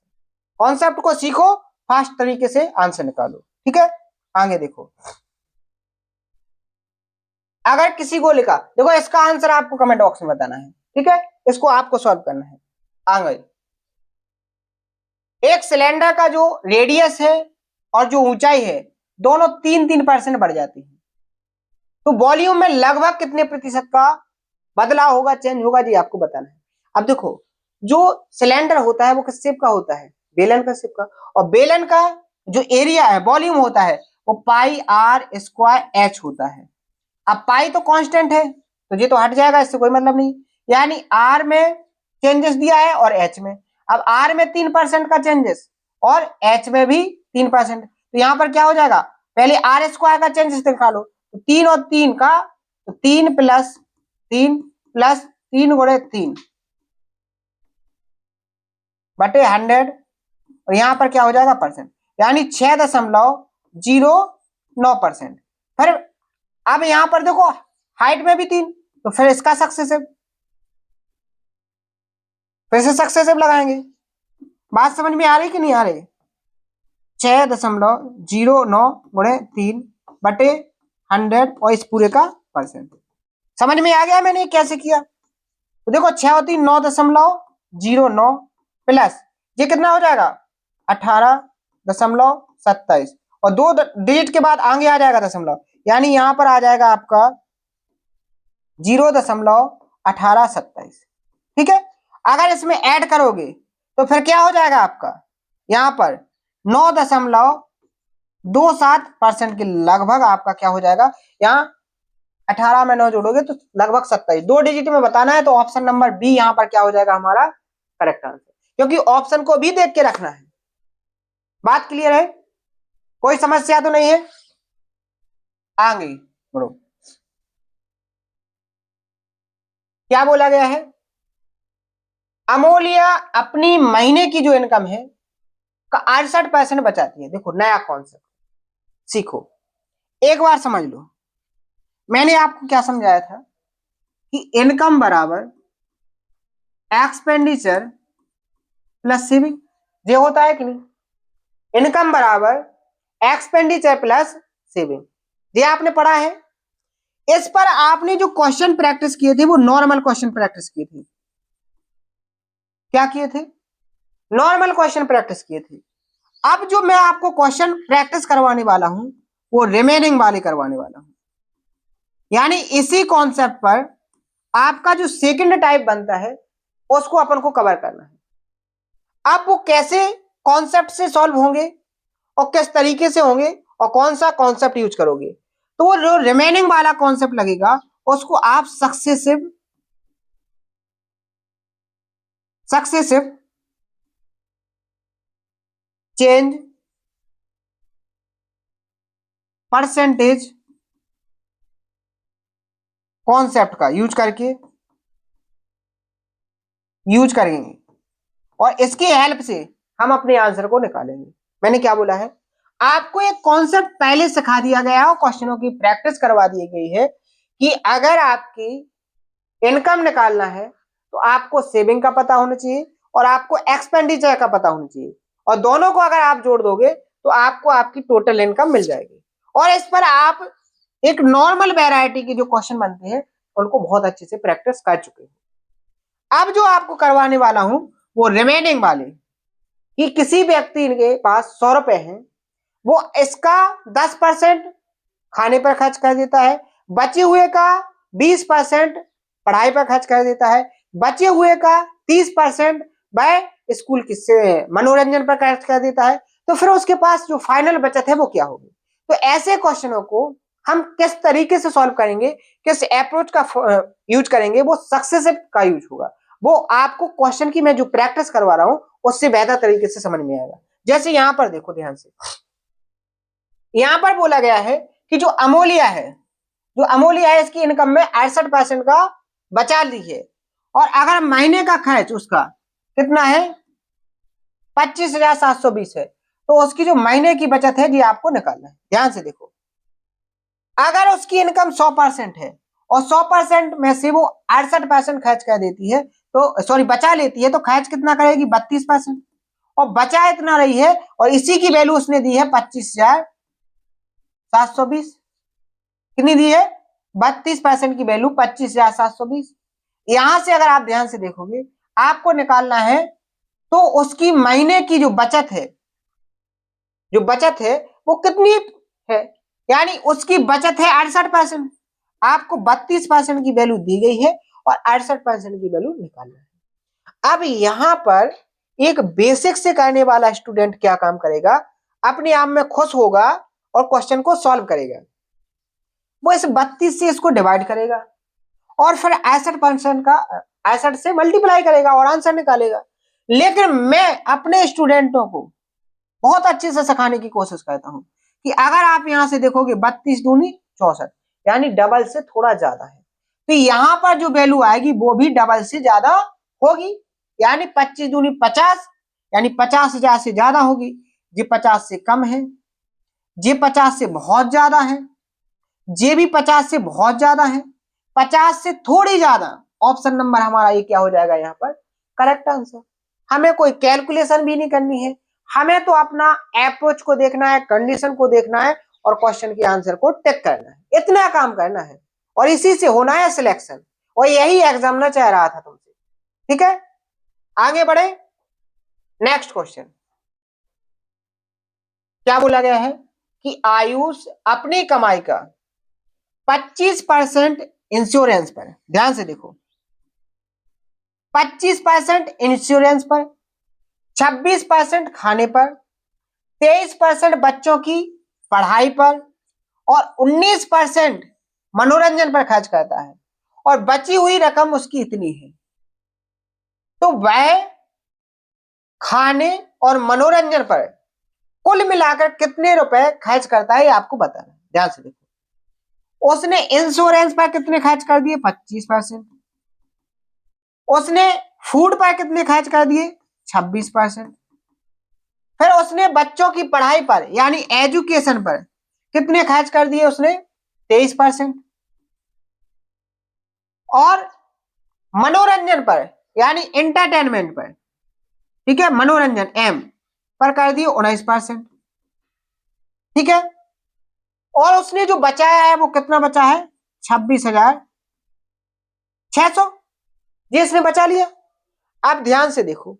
कॉन्सेप्ट को सीखो, फास्ट तरीके से आंसर निकालो, ठीक है। आगे देखो, अगर किसी को लिखा, देखो इसका आंसर आपको कमेंट बॉक्स में बताना है, ठीक है, इसको आपको सॉल्व करना है। आगे एक सिलेंडर का जो रेडियस है और जो ऊंचाई है दोनों 3-3% बढ़ जाती है, तो वॉल्यूम में लगभग कितने प्रतिशत का बदलाव होगा, चेंज होगा, जी आपको बताना है। अब देखो जो सिलेंडर होता है वो किस शेप का होता है, बेलन का शेप का, और बेलन का जो एरिया है वॉल्यूम होता है वो πr² होता है। अब पाई तो कांस्टेंट है तो ये तो हट जाएगा, इससे कोई मतलब नहीं, यानी आर में चेंजेस दिया है और एच में, अब आर में 3% का चेंजेस और एच में भी 3%, तो यहाँ पर क्या हो जाएगा पहले r² का चेंजेस दिखा लो, तो 3 और 3 का, तो 3 + 3 + 3 गुणे 3 बटे 100, और यहाँ पर क्या हो जाएगा परसेंट, यानी 6.09%। फिर अब यहां पर देखो हाइट में भी 3, तो फिर इसका सक्सेसिव, फिर से सक्सेसिव लगाएंगे। बात समझ में आ रही कि नहीं आ रही, 6.09 गुणे 3 बटे 100 और इस पूरे का परसेंट। समझ में आ गया मैंने कैसे किया, तो देखो 6 और 3 9.09 प्लस ये कितना हो जाएगा 18.27 और 2 डिजिट के बाद आगे आ जाएगा दशमलव, यानी यहां पर आ जाएगा आपका 0.1827, ठीक है। अगर इसमें ऐड करोगे तो फिर क्या हो जाएगा आपका, यहां पर 9.27% के लगभग आपका क्या हो जाएगा, यहाँ 18 में 9 जोड़ोगे तो लगभग 27, 2 डिजिट में बताना है तो ऑप्शन नंबर बी यहाँ पर क्या हो जाएगा हमारा करेक्ट आंसर, क्योंकि ऑप्शन को भी देख के रखना है। बात क्लियर है, कोई समस्या तो नहीं है? आगे बढ़ो। क्या बोला गया है, अमोलिया अपनी महीने की जो इनकम है का 68% बचाती है। देखो नया कॉन्सेप्ट सीखो, एक बार समझ लो। मैंने आपको क्या समझाया था कि इनकम बराबर एक्सपेंडिचर प्लस सेविंग, ये होता है कि नहीं? इनकम बराबर एक्सपेंडिचर प्लस सेविंग, ये आपने पढ़ा है। इस पर आपने जो क्वेश्चन प्रैक्टिस किए थे वो नॉर्मल क्वेश्चन प्रैक्टिस किए थे। क्या किए थे? नॉर्मल क्वेश्चन प्रैक्टिस किए थे। अब जो मैं आपको क्वेश्चन प्रैक्टिस करवाने वाला हूं वो रिमेनिंग वाले करवाने वाला हूं, यानी इसी कॉन्सेप्ट पर आपका जो सेकंड टाइप बनता है उसको अपन को कवर करना है। अब वो कैसे कॉन्सेप्ट से सॉल्व होंगे और किस तरीके से होंगे और कौन सा कॉन्सेप्ट यूज करोगे, तो वो जो रिमेनिंग वाला कॉन्सेप्ट लगेगा उसको आप सक्सेसिव चेंज परसेंटेज कॉन्सेप्ट का यूज करेंगे और इसकी हेल्प से हम अपने आंसर को निकालेंगे। मैंने क्या बोला है, आपको एक कॉन्सेप्ट पहले सिखा दिया गया और क्वेश्चनों की प्रैक्टिस करवा दी गई है कि अगर आपकी इनकम निकालना है तो आपको सेविंग का पता होना चाहिए और आपको एक्सपेंडिचर का पता होना चाहिए, और दोनों को अगर आप जोड़ दोगे तो आपको आपकी टोटल इनकम मिल जाएगी। और इस पर आप एक नॉर्मल वैरायटी के जो क्वेश्चन बनते हैं उनको बहुत अच्छे से प्रैक्टिस कर चुके हैं। अब जो आपको करवाने वाला हूं वो रिमेनिंग वाले, कि किसी व्यक्ति के पास 100 रुपए हैं, वो इसका 10% खाने पर खर्च कर देता है, बचे हुए का 20% पढ़ाई पर खर्च कर देता है, बचे हुए का 30% वह स्कूल के मनोरंजन पर खर्च कर देता है, तो फिर उसके पास जो फाइनल बचत है वो क्या होगी। तो ऐसे क्वेश्चनों को हम किस तरीके से सॉल्व करेंगे, किस अप्रोच का यूज करेंगे, वो सक्सेसिव का यूज होगा। वो आपको क्वेश्चन की मैं जो प्रैक्टिस करवा रहा हूं उससे बेहतर तरीके से समझ में आएगा। जैसे यहां पर देखो ध्यान से, यहां पर बोला गया है कि जो अमोलिया है इसकी इनकम में 68% का बचा ली है, और अगर महीने का खर्च उसका कितना है 25,720 है, तो उसकी जो महीने की बचत है ये आपको निकालना है। ध्यान से देखो, अगर उसकी इनकम 100% है और 100% में से वो 68% खर्च कर देती है, तो सॉरी बचा लेती है, तो खर्च कितना करेगी 32%, और बचा इतना रही है और इसी की वैल्यू उसने दी है 25,720। कितनी दी है 32% की वैल्यू 25,720। यहां से अगर आप ध्यान से देखोगे आपको निकालना है तो उसकी महीने की जो बचत है वो कितनी है, यानी उसकी बचत है 68%, आपको 32% की वैल्यू दी गई है और 68% की वैल्यू निकालना है। अब यहां पर एक बेसिक से करने वाला स्टूडेंट क्या काम करेगा, अपने आप में खुश होगा और क्वेश्चन को सॉल्व करेगा। वो इस 32 से इसको डिवाइड करेगा और फिर 68% का 68 से मल्टीप्लाई करेगा और आंसर निकालेगा। लेकिन मैं अपने स्टूडेंटों को बहुत अच्छे से सिखाने की कोशिश करता हूं कि अगर आप यहां से देखोगे 32 दूनी 64, यानी डबल से थोड़ा ज्यादा है, तो यहां पर जो वैल्यू आएगी वो भी डबल से ज्यादा होगी, यानी 25 दूनी 50, यानी 50,000 से ज्यादा होगी। ये 50 से कम है, ये 50 से बहुत ज्यादा है, ये भी 50 से बहुत ज्यादा है, 50 से थोड़ी ज्यादा। ऑप्शन नंबर हमारा ये क्या हो जाएगा यहाँ पर करेक्ट आंसर। हमें कोई कैलकुलेशन भी नहीं करनी है, हमें तो अपना अप्रोच को देखना है, कंडीशन को देखना है और क्वेश्चन के आंसर को टिक करना है, इतना काम करना है और इसी से होना है सिलेक्शन, और यही एग्जामिनर चाह रहा था तुमसे। ठीक है, आगे बढ़े। नेक्स्ट क्वेश्चन क्या बोला गया है कि आयुष अपनी कमाई का 25% इंश्योरेंस पर, ध्यान से देखो 25% इंश्योरेंस पर, 26% खाने पर, 23% बच्चों की पढ़ाई पर और 19% मनोरंजन पर खर्च करता है और बची हुई रकम उसकी इतनी है, तो वह खाने और मनोरंजन पर कुल मिलाकर कितने रुपए खर्च करता है ये आपको बताना है। ध्यान से देखो, उसने इंश्योरेंस पर कितने खर्च कर दिए 25%, उसने फूड पर कितने खर्च कर दिए 26%, फिर उसने बच्चों की पढ़ाई पर यानी एजुकेशन पर कितने खर्च कर दिए उसने 23%, और मनोरंजन पर यानी एंटरटेनमेंट पर, ठीक है, मनोरंजन एम पर कर दिए 19%, ठीक है, और उसने जो बचाया है वो कितना बचा है 26,600, ये इसने बचा लिया। अब ध्यान से देखो,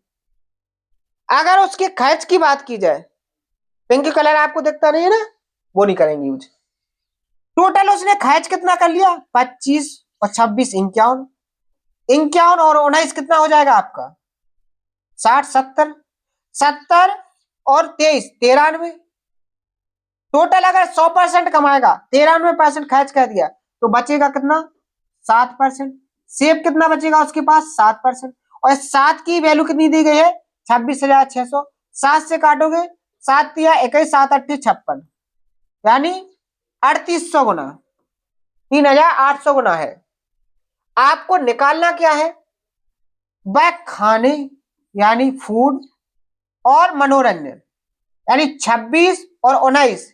अगर उसके खर्च की बात की जाए, पिंक कलर आपको दिखता नहीं है ना, वो नहीं करेंगे यूज। टोटल उसने खर्च कितना कर लिया 25 और 26 51, 51 और 19 कितना हो जाएगा आपका 60 70, 70 और 23 93। टोटल अगर 100% कमाएगा 93% खर्च कर दिया तो बचेगा कितना 7%। सेब कितना बचेगा उसके पास 7%, और 7 की वैल्यू कितनी दी गई है 26,600। 7 से काटोगे 7 या 21 7 8 56, यानी 3800 गुना 3800 गुना है। आपको निकालना क्या है, वह खाने यानी फूड और मनोरंजन यानी 26 और 19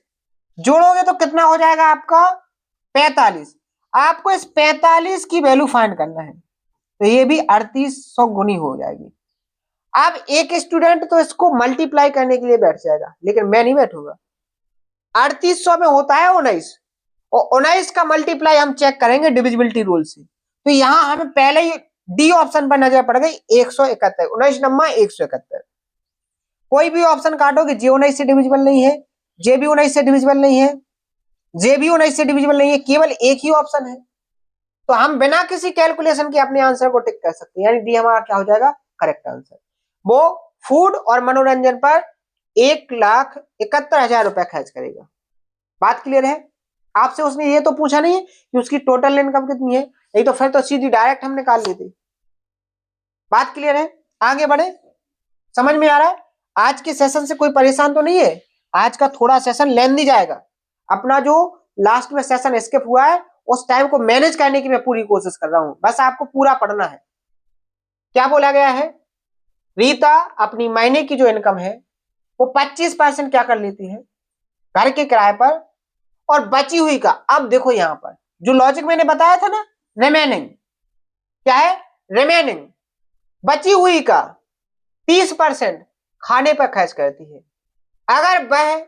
जोड़ोगे तो कितना हो जाएगा आपका 45। आपको इस 45 की वैल्यू फाइंड करना है, तो ये भी 3800 गुनी हो जाएगी। अब एक स्टूडेंट तो इसको मल्टीप्लाई करने के लिए बैठ जाएगा, लेकिन मैं नहीं बैठूंगा। 3800 में होता है 19, और 19 का मल्टीप्लाई हम चेक करेंगे डिविजिबिलिटी रूल से, तो यहां हमें पहले ही डी ऑप्शन पर नजर पड़ गई 171, 19 नंबर 171। कोई भी ऑप्शन काटोगे जे 19 से डिविजिबल नहीं है, जे भी 19 से डिविजिबल नहीं है, जे भी 19 से डिविजिबल नहीं है, केवल एक ही ऑप्शन है। तो हम बिना किसी कैलकुलेशन के अपने आंसर को टिक कर सकते हैं, यानी डी हमारा क्या हो जाएगा करेक्ट आंसर। वो फूड और मनोरंजन पर 1,71,000 रुपए खर्च करेगा। बात क्लियर है? आपसे उसने ये तो पूछा नहीं कि उसकी टोटल इनकम कितनी है, नहीं तो फिर तो सीधी डायरेक्ट हम निकाल लेते। बात क्लियर है? आगे बढ़े, समझ में आ रहा है? आज के सेशन से कोई परेशान तो नहीं है? आज का थोड़ा सेशन लेंदी जाएगा, अपना जो लास्ट में सेशन स्किप हुआ है उस टाइम को मैनेज करने की मैं पूरी कोशिश कर रहा हूं, बस आपको पूरा पढ़ना है। क्या बोला गया है, रीता अपनी महीने की जो इनकम है वो 25% क्या कर लेती है घर के किराए पर, और बची हुई का, अब देखो यहां पर जो लॉजिक मैंने बताया था ना, रिमेनिंग क्या है, रिमेनिंग बची हुई का 30% खाने पर खर्च करती है। अगर वह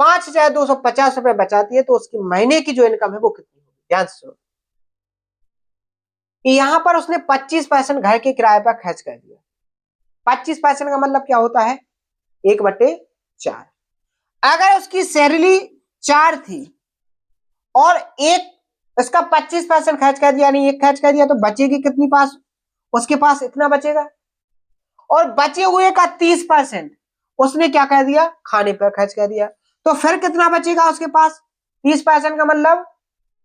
5,250 रुपए बचाती है तो उसकी महीने की जो इनकम है वो कितनी होगी, ध्यान से सुनो। यहां पर उसने 25% घर के किराए पर खर्च कर दिया। 25% का मतलब क्या होता है 1/4। अगर उसकी सैलरी 4 थी और एक इसका 25% खर्च कर दिया, यानी एक खर्च कर दिया, तो बचेगी कितनी पास, उसके पास इतना बचेगा। और बचे हुए का 30% उसने क्या कर दिया खाने पर खर्च कर दिया, तो फिर कितना बचेगा उसके पास 30% का मतलब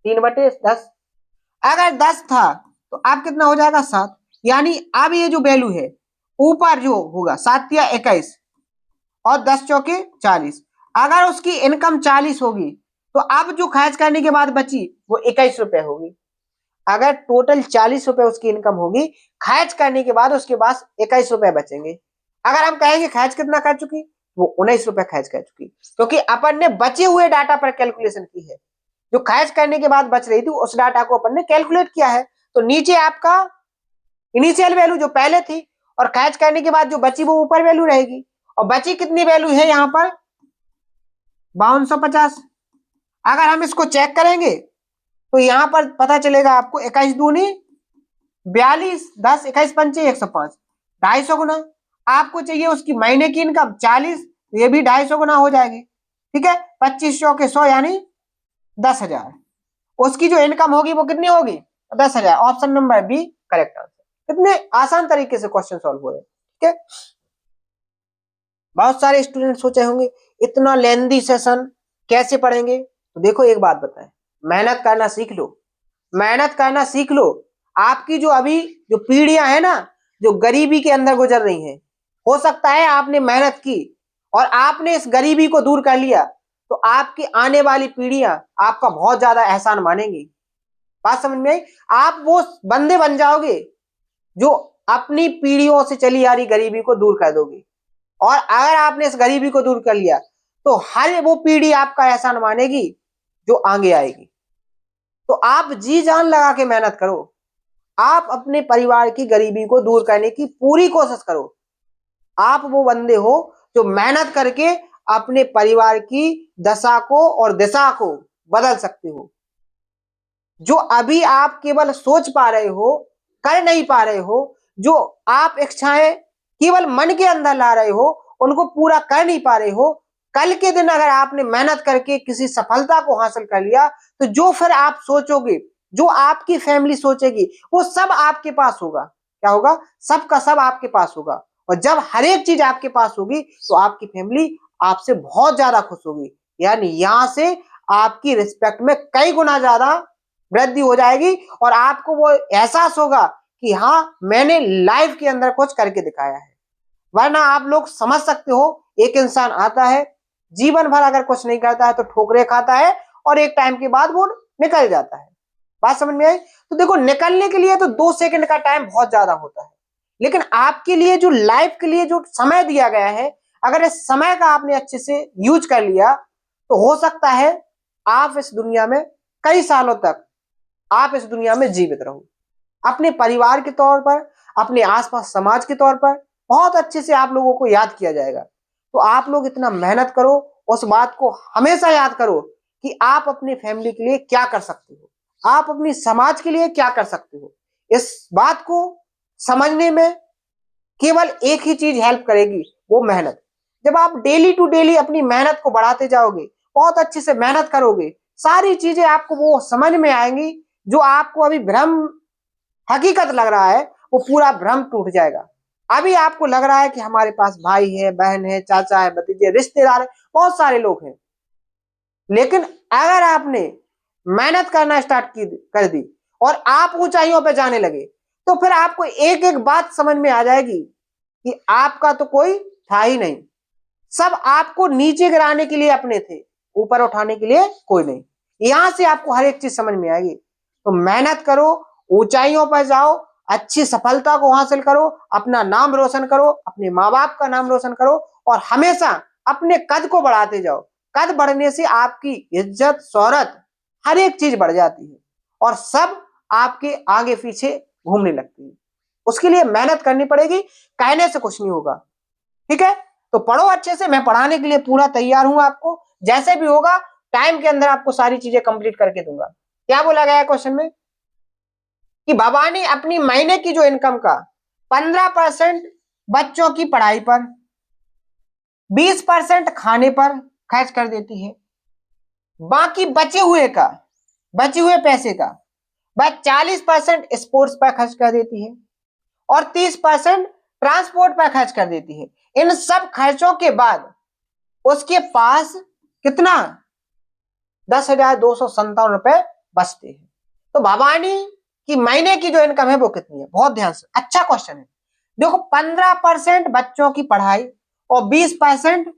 3/10। अगर 10 था तो अब कितना हो जाएगा 7, यानी अब ये जो वैल्यू है ऊपर जो होगा 7 या 21 और 10 चौके 40। अगर उसकी इनकम 40 होगी तो अब जो खर्च करने के बाद बची वो 21 रुपए होगी। अगर टोटल 40 रुपए उसकी इनकम होगी, खर्च करने के बाद उसके पास 21 रुपए बचेंगे। अगर हम कहेंगे खर्च कितना कर चुकी, वो 19 रुपए खर्च कर चुकी, क्योंकि अपन ने बचे हुए डाटा पर कैलकुलेशन की है। जो खर्च करने के बाद बच रही थी उस डाटा को अपन ने कैलकुलेट किया है। तो नीचे आपका इनिशियल वैल्यू जो पहले थी और खर्च करने के बाद जो बची वो ऊपर वैल्यू रहेगी, और बची कितनी वैल्यू है यहाँ पर 5250। अगर हम इसको चेक करेंगे तो यहां पर पता चलेगा आपको 21 दूनी 42, 10 21 पंचे 105, 250 गुना। आपको चाहिए उसकी महीने की इनकम 40, ये भी 250 गुना हो जाएगी, ठीक है। 2500 के 100 यानी 10,000। उसकी जो इनकम होगी वो कितनी होगी 10,000। Option number B correct answer. कितने आसान तरीके से क्वेश्चन सॉल्व हो रहे हैं, ठीक है। बहुत सारे स्टूडेंट सोचे होंगे इतना लेंदी सेशन कैसे पढ़ेंगे। तो देखो एक बात बताएं, मेहनत करना सीख लो, मेहनत करना सीख लो। आपकी जो अभी जो पीढ़ियां हैं ना, जो गरीबी के अंदर गुजर रही हैं, हो सकता है आपने मेहनत की और आपने इस गरीबी को दूर कर लिया, तो आपकी आने वाली पीढ़ियां आपका बहुत ज्यादा एहसान मानेंगी। बात समझ में आई? आप वो बंदे बन जाओगे जो अपनी पीढ़ियों से चली आ रही गरीबी को दूर कर दोगे। और अगर आपने इस गरीबी को दूर कर लिया तो हर वो पीढ़ी आपका एहसान मानेगी जो आगे आएगी। तो आप जी जान लगा के मेहनत करो, आप अपने परिवार की गरीबी को दूर करने की पूरी कोशिश करो। आप वो बंदे हो जो मेहनत करके अपने परिवार की दशा को और दिशा को बदल सकते हो। जो अभी आप केवल सोच पा रहे हो, कर नहीं पा रहे हो, जो आप इच्छाएं केवल मन के अंदर ला रहे हो, उनको पूरा कर नहीं पा रहे हो, कल के दिन अगर आपने मेहनत करके किसी सफलता को हासिल कर लिया तो जो फिर आप सोचोगे, जो आपकी फैमिली सोचेगी, वो सब आपके पास होगा। क्या होगा? सब का सब आपके पास होगा। और जब हर एक चीज आपके पास होगी तो आपकी फैमिली आपसे बहुत ज्यादा खुश होगी, यानी यहां से आपकी रिस्पेक्ट में कई गुना ज्यादा वृद्धि हो जाएगी और आपको वो एहसास होगा कि हाँ मैंने लाइफ के अंदर कुछ करके दिखाया है। वरना आप लोग समझ सकते हो, एक इंसान आता है, जीवन भर अगर कुछ नहीं करता है तो ठोकरे खाता है और एक टाइम के बाद वो निकल जाता है। बात समझ में आई? तो देखो, निकलने के लिए तो 2 सेकंड का टाइम बहुत ज्यादा होता है, लेकिन आपके लिए जो लाइफ के लिए जो समय दिया गया है, अगर इस समय का आपने अच्छे से यूज कर लिया तो हो सकता है आप इस दुनिया में कई सालों तक आप इस दुनिया में जीवित रहो। अपने परिवार के तौर पर, अपने आसपास समाज के तौर पर बहुत अच्छे से आप लोगों को याद किया जाएगा। तो आप लोग इतना मेहनत करो, उस बात को हमेशा याद करो कि आप अपनी फैमिली के लिए क्या कर सकते हो, आप अपनी समाज के लिए क्या कर सकते हो। इस बात को समझने में केवल एक ही चीज हेल्प करेगी, वो मेहनत। जब आप डेली टू डेली अपनी मेहनत को बढ़ाते जाओगे, बहुत अच्छे से मेहनत करोगे, सारी चीजें आपको वो समझ में आएंगी। जो आपको अभी भ्रम हकीकत लग रहा है, वो पूरा भ्रम टूट जाएगा। अभी आपको लग रहा है कि हमारे पास भाई है, बहन है, चाचा है, भतीजे, रिश्तेदार है, बहुत सारे लोग हैं, लेकिन अगर आपने मेहनत करना स्टार्ट कर दी और आप ऊंचाइयों पे जाने लगे, तो फिर आपको एक एक बात समझ में आ जाएगी कि आपका तो कोई था ही नहीं। सब आपको नीचे गिराने के लिए अपने थे, ऊपर उठाने के लिए कोई नहीं। यहां से आपको हर एक चीज समझ में आएगी। तो मेहनत करो, ऊंचाइयों पर जाओ, अच्छी सफलता को हासिल करो, अपना नाम रोशन करो, अपने माँ बाप का नाम रोशन करो और हमेशा अपने कद को बढ़ाते जाओ। कद बढ़ने से आपकी इज्जत, शोहरत, हर एक चीज बढ़ जाती है और सब आपके आगे पीछे घूमने लगती है। उसके लिए मेहनत करनी पड़ेगी, कहने से कुछ नहीं होगा। ठीक है? तो पढ़ो अच्छे से, मैं पढ़ाने के लिए पूरा तैयार हूं। आपको जैसे भी होगा टाइम के अंदर आपको सारी चीजें कंप्लीट करके दूंगा। क्या बोला गया है क्वेश्चन में कि भवानी अपनी महीने की जो इनकम का 15% बच्चों की पढ़ाई पर, 20% खाने पर खर्च कर देती है, बाकी बचे हुए पैसे का बस 40% स्पोर्ट्स पर खर्च कर देती है और 30% ट्रांसपोर्ट पर खर्च कर देती है। इन सब खर्चों के बाद उसके पास कितना? 10,257 रुपए बचते हैं। तो भवानी की महीने की जो इनकम है वो कितनी है? बहुत ध्यान से, अच्छा क्वेश्चन है। देखो, 15% बच्चों की पढ़ाई और 20%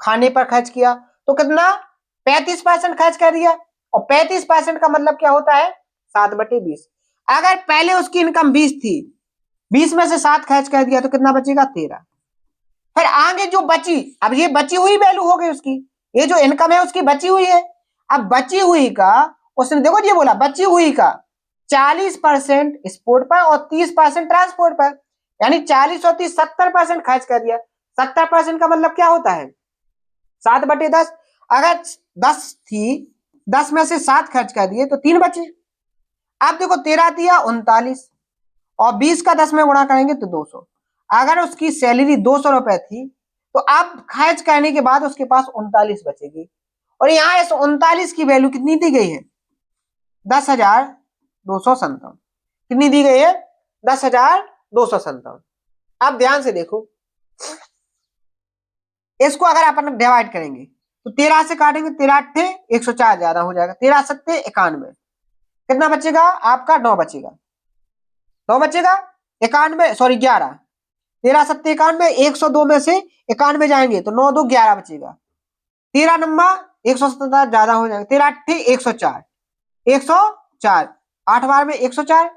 खाने पर खर्च किया तो कितना? 35% खर्च कर दिया। और 35% का मतलब क्या होता है? 7/20। अगर पहले उसकी इनकम 20 थी, 20 में से 7 खर्च कर दिया तो कितना बचेगा? 13। फिर आगे जो बची, अब ये बची हुई वैल्यू हो गई उसकी, ये जो इनकम है उसकी बची हुई है। अब बची हुई का उसने देखो ये बोला, बची हुई का 40% स्पोर्ट पर और 30% ट्रांसपोर्ट पर, यानी 40 और 30 70% खर्च कर दिया। 70% का मतलब क्या होता है? 7/10। अगर 10 थी, 10 में से 7 खर्च कर दिए तो 3 बचे। अब देखो 13 दिया 39 और 20 का 10 में गुणा करेंगे तो 200। अगर उसकी सैलरी 200 रुपए थी तो अब खर्च करने के बाद उसके पास 39 बचेगी। और यहाँ इस 39 की वैल्यू कितनी दी गई है? 10,257। कितनी दी गई है? 10,257। अब ध्यान से देखो, इसको अगर अपन डिवाइड करेंगे तो 13 से काटेंगे, 13 अट्ठे 104 ज्यादा हो जाएगा, 13 सत्ते 91, कितना बचेगा आपका 9 बचेगा, 9 बचेगा 91, सॉरी 11, 13 सत्ते 91, 102 में से 91 जाएंगे तो 9 2 11 बचेगा, 13 नंबर 177 ज्यादा हो जाएगा, 13 अट्ठे 104, 104 8 बार में 104,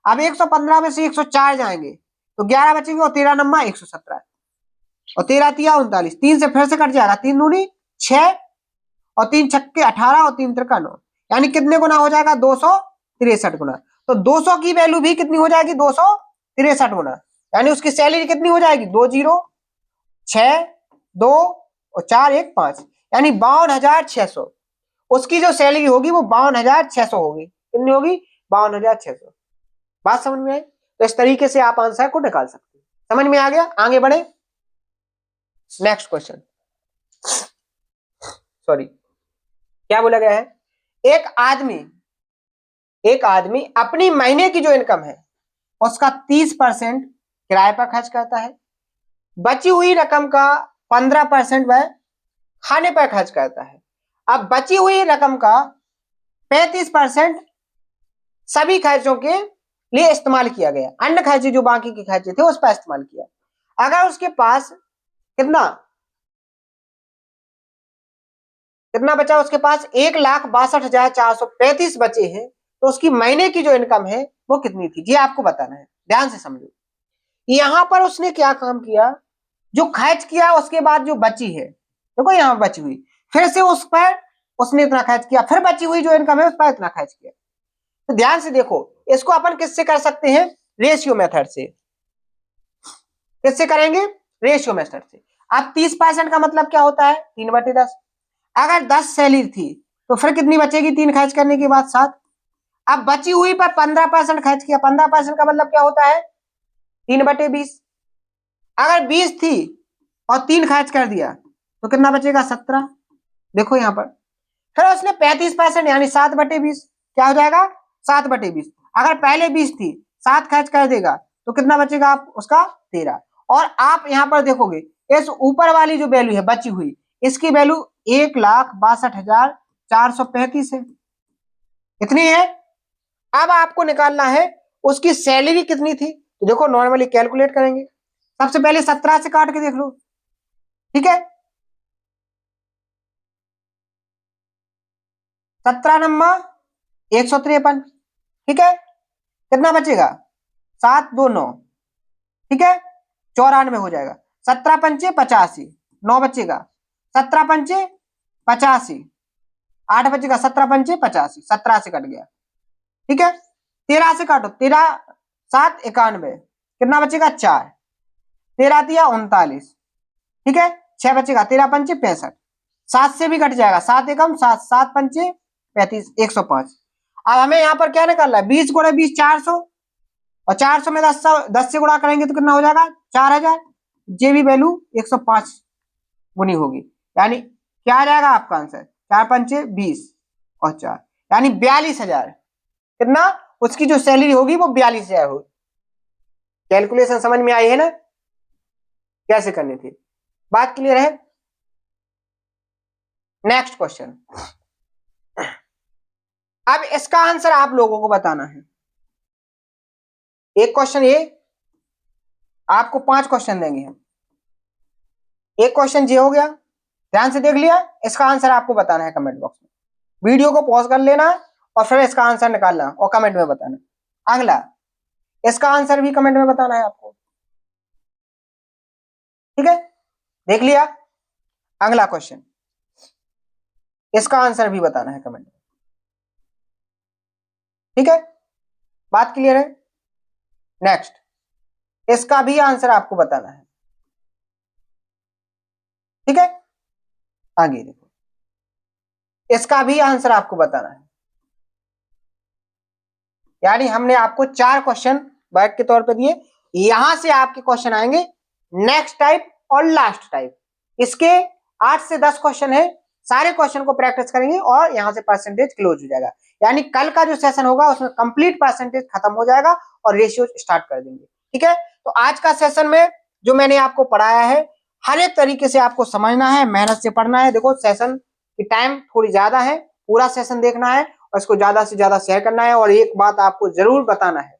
अब 115 में से 104 जाएंगे तो 11 बचेंगे और 13 नंबर 117 और 13 तिया 39, 3 से फिर से कट जाएगा, 3 दूनी 6 और 3 छक्के 18 और 3 तिरका 9, यानी कितने गुना हो जाएगा 263 गुना। तो 200 की वैल्यू भी कितनी हो जाएगी 263 गुना, यानी उसकी सैलरी कितनी हो जाएगी 2 0 6 2 और 4 1 5, यानी 52,600 उसकी जो सैलरी होगी वो 52,600 होगी, कितनी होगी 52,600। बात समझ में आई? तो इस तरीके से आप आंसर को निकाल सकते हैं। समझ में आ गया? आगे बढ़े, नेक्स्ट क्वेश्चन। सॉरी, क्या बोला गया है, एक आदमी अपनी महीने की जो इनकम है उसका 30% किराए पर खर्च करता है, बची हुई रकम का 15% वह खाने पर खर्च करता है। अब बची हुई रकम का 35% सभी खर्चों के लिए इस्तेमाल किया गया, अन्य खर्चे जो बाकी के खर्चे थे उस पर इस्तेमाल किया। अगर उसके पास कितना बचा, उसके पास 1,62,435 बचे हैं, तो उसकी महीने की जो इनकम है वो कितनी थी, ये आपको बताना है। ध्यान से समझो, यहां पर उसने क्या काम किया, जो खर्च किया उसके बाद जो बची है, देखो यहां बची हुई, फिर से उस पर उसने इतना खर्च किया, फिर बची हुई जो इनकम है उस पर इतना खर्च किया। तो ध्यान से देखो, इसको अपन किससे कर सकते हैं, रेशियो मेथड से। किससे करेंगे, रेशियो मेथड से। अब 30% का मतलब क्या होता है 3/10, अगर 10 सैलरी थी तो फिर कितनी बचेगी 3 खर्च करने के बाद 7। अब बची हुई पर 15% खर्च किया, 15% का मतलब क्या होता है 3/20, अगर 20 थी और 3 खर्च कर दिया तो कितना बचेगा 17। देखो यहां पर फिर उसने 35% यानी 7/20, क्या हो जाएगा 7/20, अगर पहले 20 थी 7 खर्च कर देगा तो कितना बचेगा आप उसका 13। और आप यहां पर देखोगे इस ऊपर वाली जो वैल्यू है बची हुई, इसकी वैल्यू 1,62,435 है, इतनी है। अब आपको निकालना है उसकी सैलरी कितनी थी, तो देखो नॉर्मली कैलकुलेट करेंगे, सबसे पहले 17 से काट के देख लो, ठीक है, 17 नंबर 153, ठीक है, कितना बचेगा 7 2 9, ठीक है 94 हो जाएगा, 17 पंचे 85, 9 बचेगा, 17 पंचे 85, 8 बचेगा, 17 पंचे 85, 17 से कट गया, ठीक है 13 से काटो, 13 7 91, कितना बचेगा 4, 13 दिया 39, ठीक है 6 बचेगा, 13 पंचे 65, 7 से भी कट जाएगा, 7 एकम 7, 7 पंचे 35, 105। अब हमें यहाँ पर क्या निकालना है 20 गुणे 20 400, और 400 में 10 से गुणा करेंगे तो कितना हो जाएगा 4000, ये भी वैल्यू 105 गुनी होगी, यानी क्या आ जाएगा आपका आंसर 4 पंचे 20 और 4, यानी 42,000, कितना उसकी जो सैलरी होगी वो 42,000 होगी। कैलकुलेशन समझ में आई है ना, कैसे करनी थी, बात क्लियर है। नेक्स्ट क्वेश्चन, अब इसका आंसर आप लोगों को बताना है। एक क्वेश्चन ये, आपको 5 क्वेश्चन देंगे हम, एक क्वेश्चन ये हो गया, ध्यान से देख लिया, इसका आंसर आपको बताना है कमेंट बॉक्स में, वीडियो को पॉज कर लेना और फिर इसका आंसर निकालना और कमेंट में बताना। अगला, इसका आंसर भी कमेंट में बताना है आपको, ठीक है, देख लिया। अगला क्वेश्चन, इसका आंसर भी बताना है कमेंट में, ठीक है, बात क्लियर है। नेक्स्ट, इसका भी आंसर आपको बताना है, ठीक है, आगे देखो, इसका भी आंसर आपको बताना है, यानी हमने आपको 4 क्वेश्चन वर्क के तौर पे दिए, यहां से आपके क्वेश्चन आएंगे नेक्स्ट टाइप और लास्ट टाइप, इसके 8 से 10 क्वेश्चन है, सारे क्वेश्चन को प्रैक्टिस करेंगे और यहां से परसेंटेज क्लोज हो जाएगा, यानी कल का जो सेशन होगा उसमें कंप्लीट परसेंटेज खत्म हो जाएगा और रेशियो स्टार्ट कर देंगे, ठीक है। तो आज का सेशन में जो मैंने आपको पढ़ाया है, हर एक तरीके से आपको समझना है, मेहनत से पढ़ना है। देखो सेशन की टाइम थोड़ी ज्यादा है, पूरा सेशन देखना है और इसको ज्यादा से ज्यादा शेयर करना है। और एक बात आपको जरूर बताना है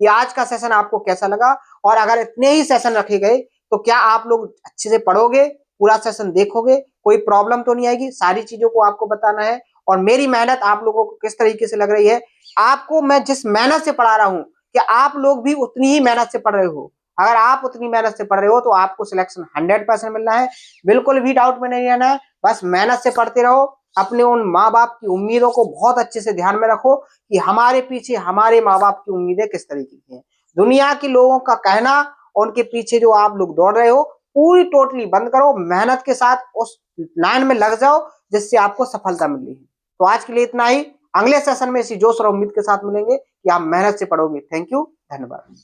कि आज का सेशन आपको कैसा लगा, और अगर इतने ही सेशन रखे गए तो क्या आप लोग अच्छे से पढ़ोगे, पूरा सेशन देखोगे, कोई प्रॉब्लम तो नहीं आएगी। सारी चीजों को आपको बताना है। और मेरी मेहनत आप लोगों को किस तरीके से लग रही है, आपको मैं जिस मेहनत से पढ़ा रहा हूं, क्या आप लोग भी उतनी ही मेहनत से पढ़ रहे हो? अगर आप उतनी मेहनत से पढ़ रहे हो तो आपको सिलेक्शन 100% मिलना है। बिल्कुल भी डाउट में नहीं रहना है, बस मेहनत से पढ़ते रहो। अपने उन माँ बाप की उम्मीदों को बहुत अच्छे से ध्यान में रखो कि हमारे पीछे हमारे माँ बाप की उम्मीदें किस तरीके की हैं। दुनिया के लोगों का कहना और उनके पीछे जो आप लोग दौड़ रहे हो, पूरी टोटली बंद करो, मेहनत के साथ उस लाइन में लग जाओ जिससे आपको सफलता मिल रही है। तो आज के लिए इतना ही। अगले सेशन में इसी जोश और उम्मीद के साथ मिलेंगे कि आप मेहनत से पढ़ोगे। थैंक यू, धन्यवाद।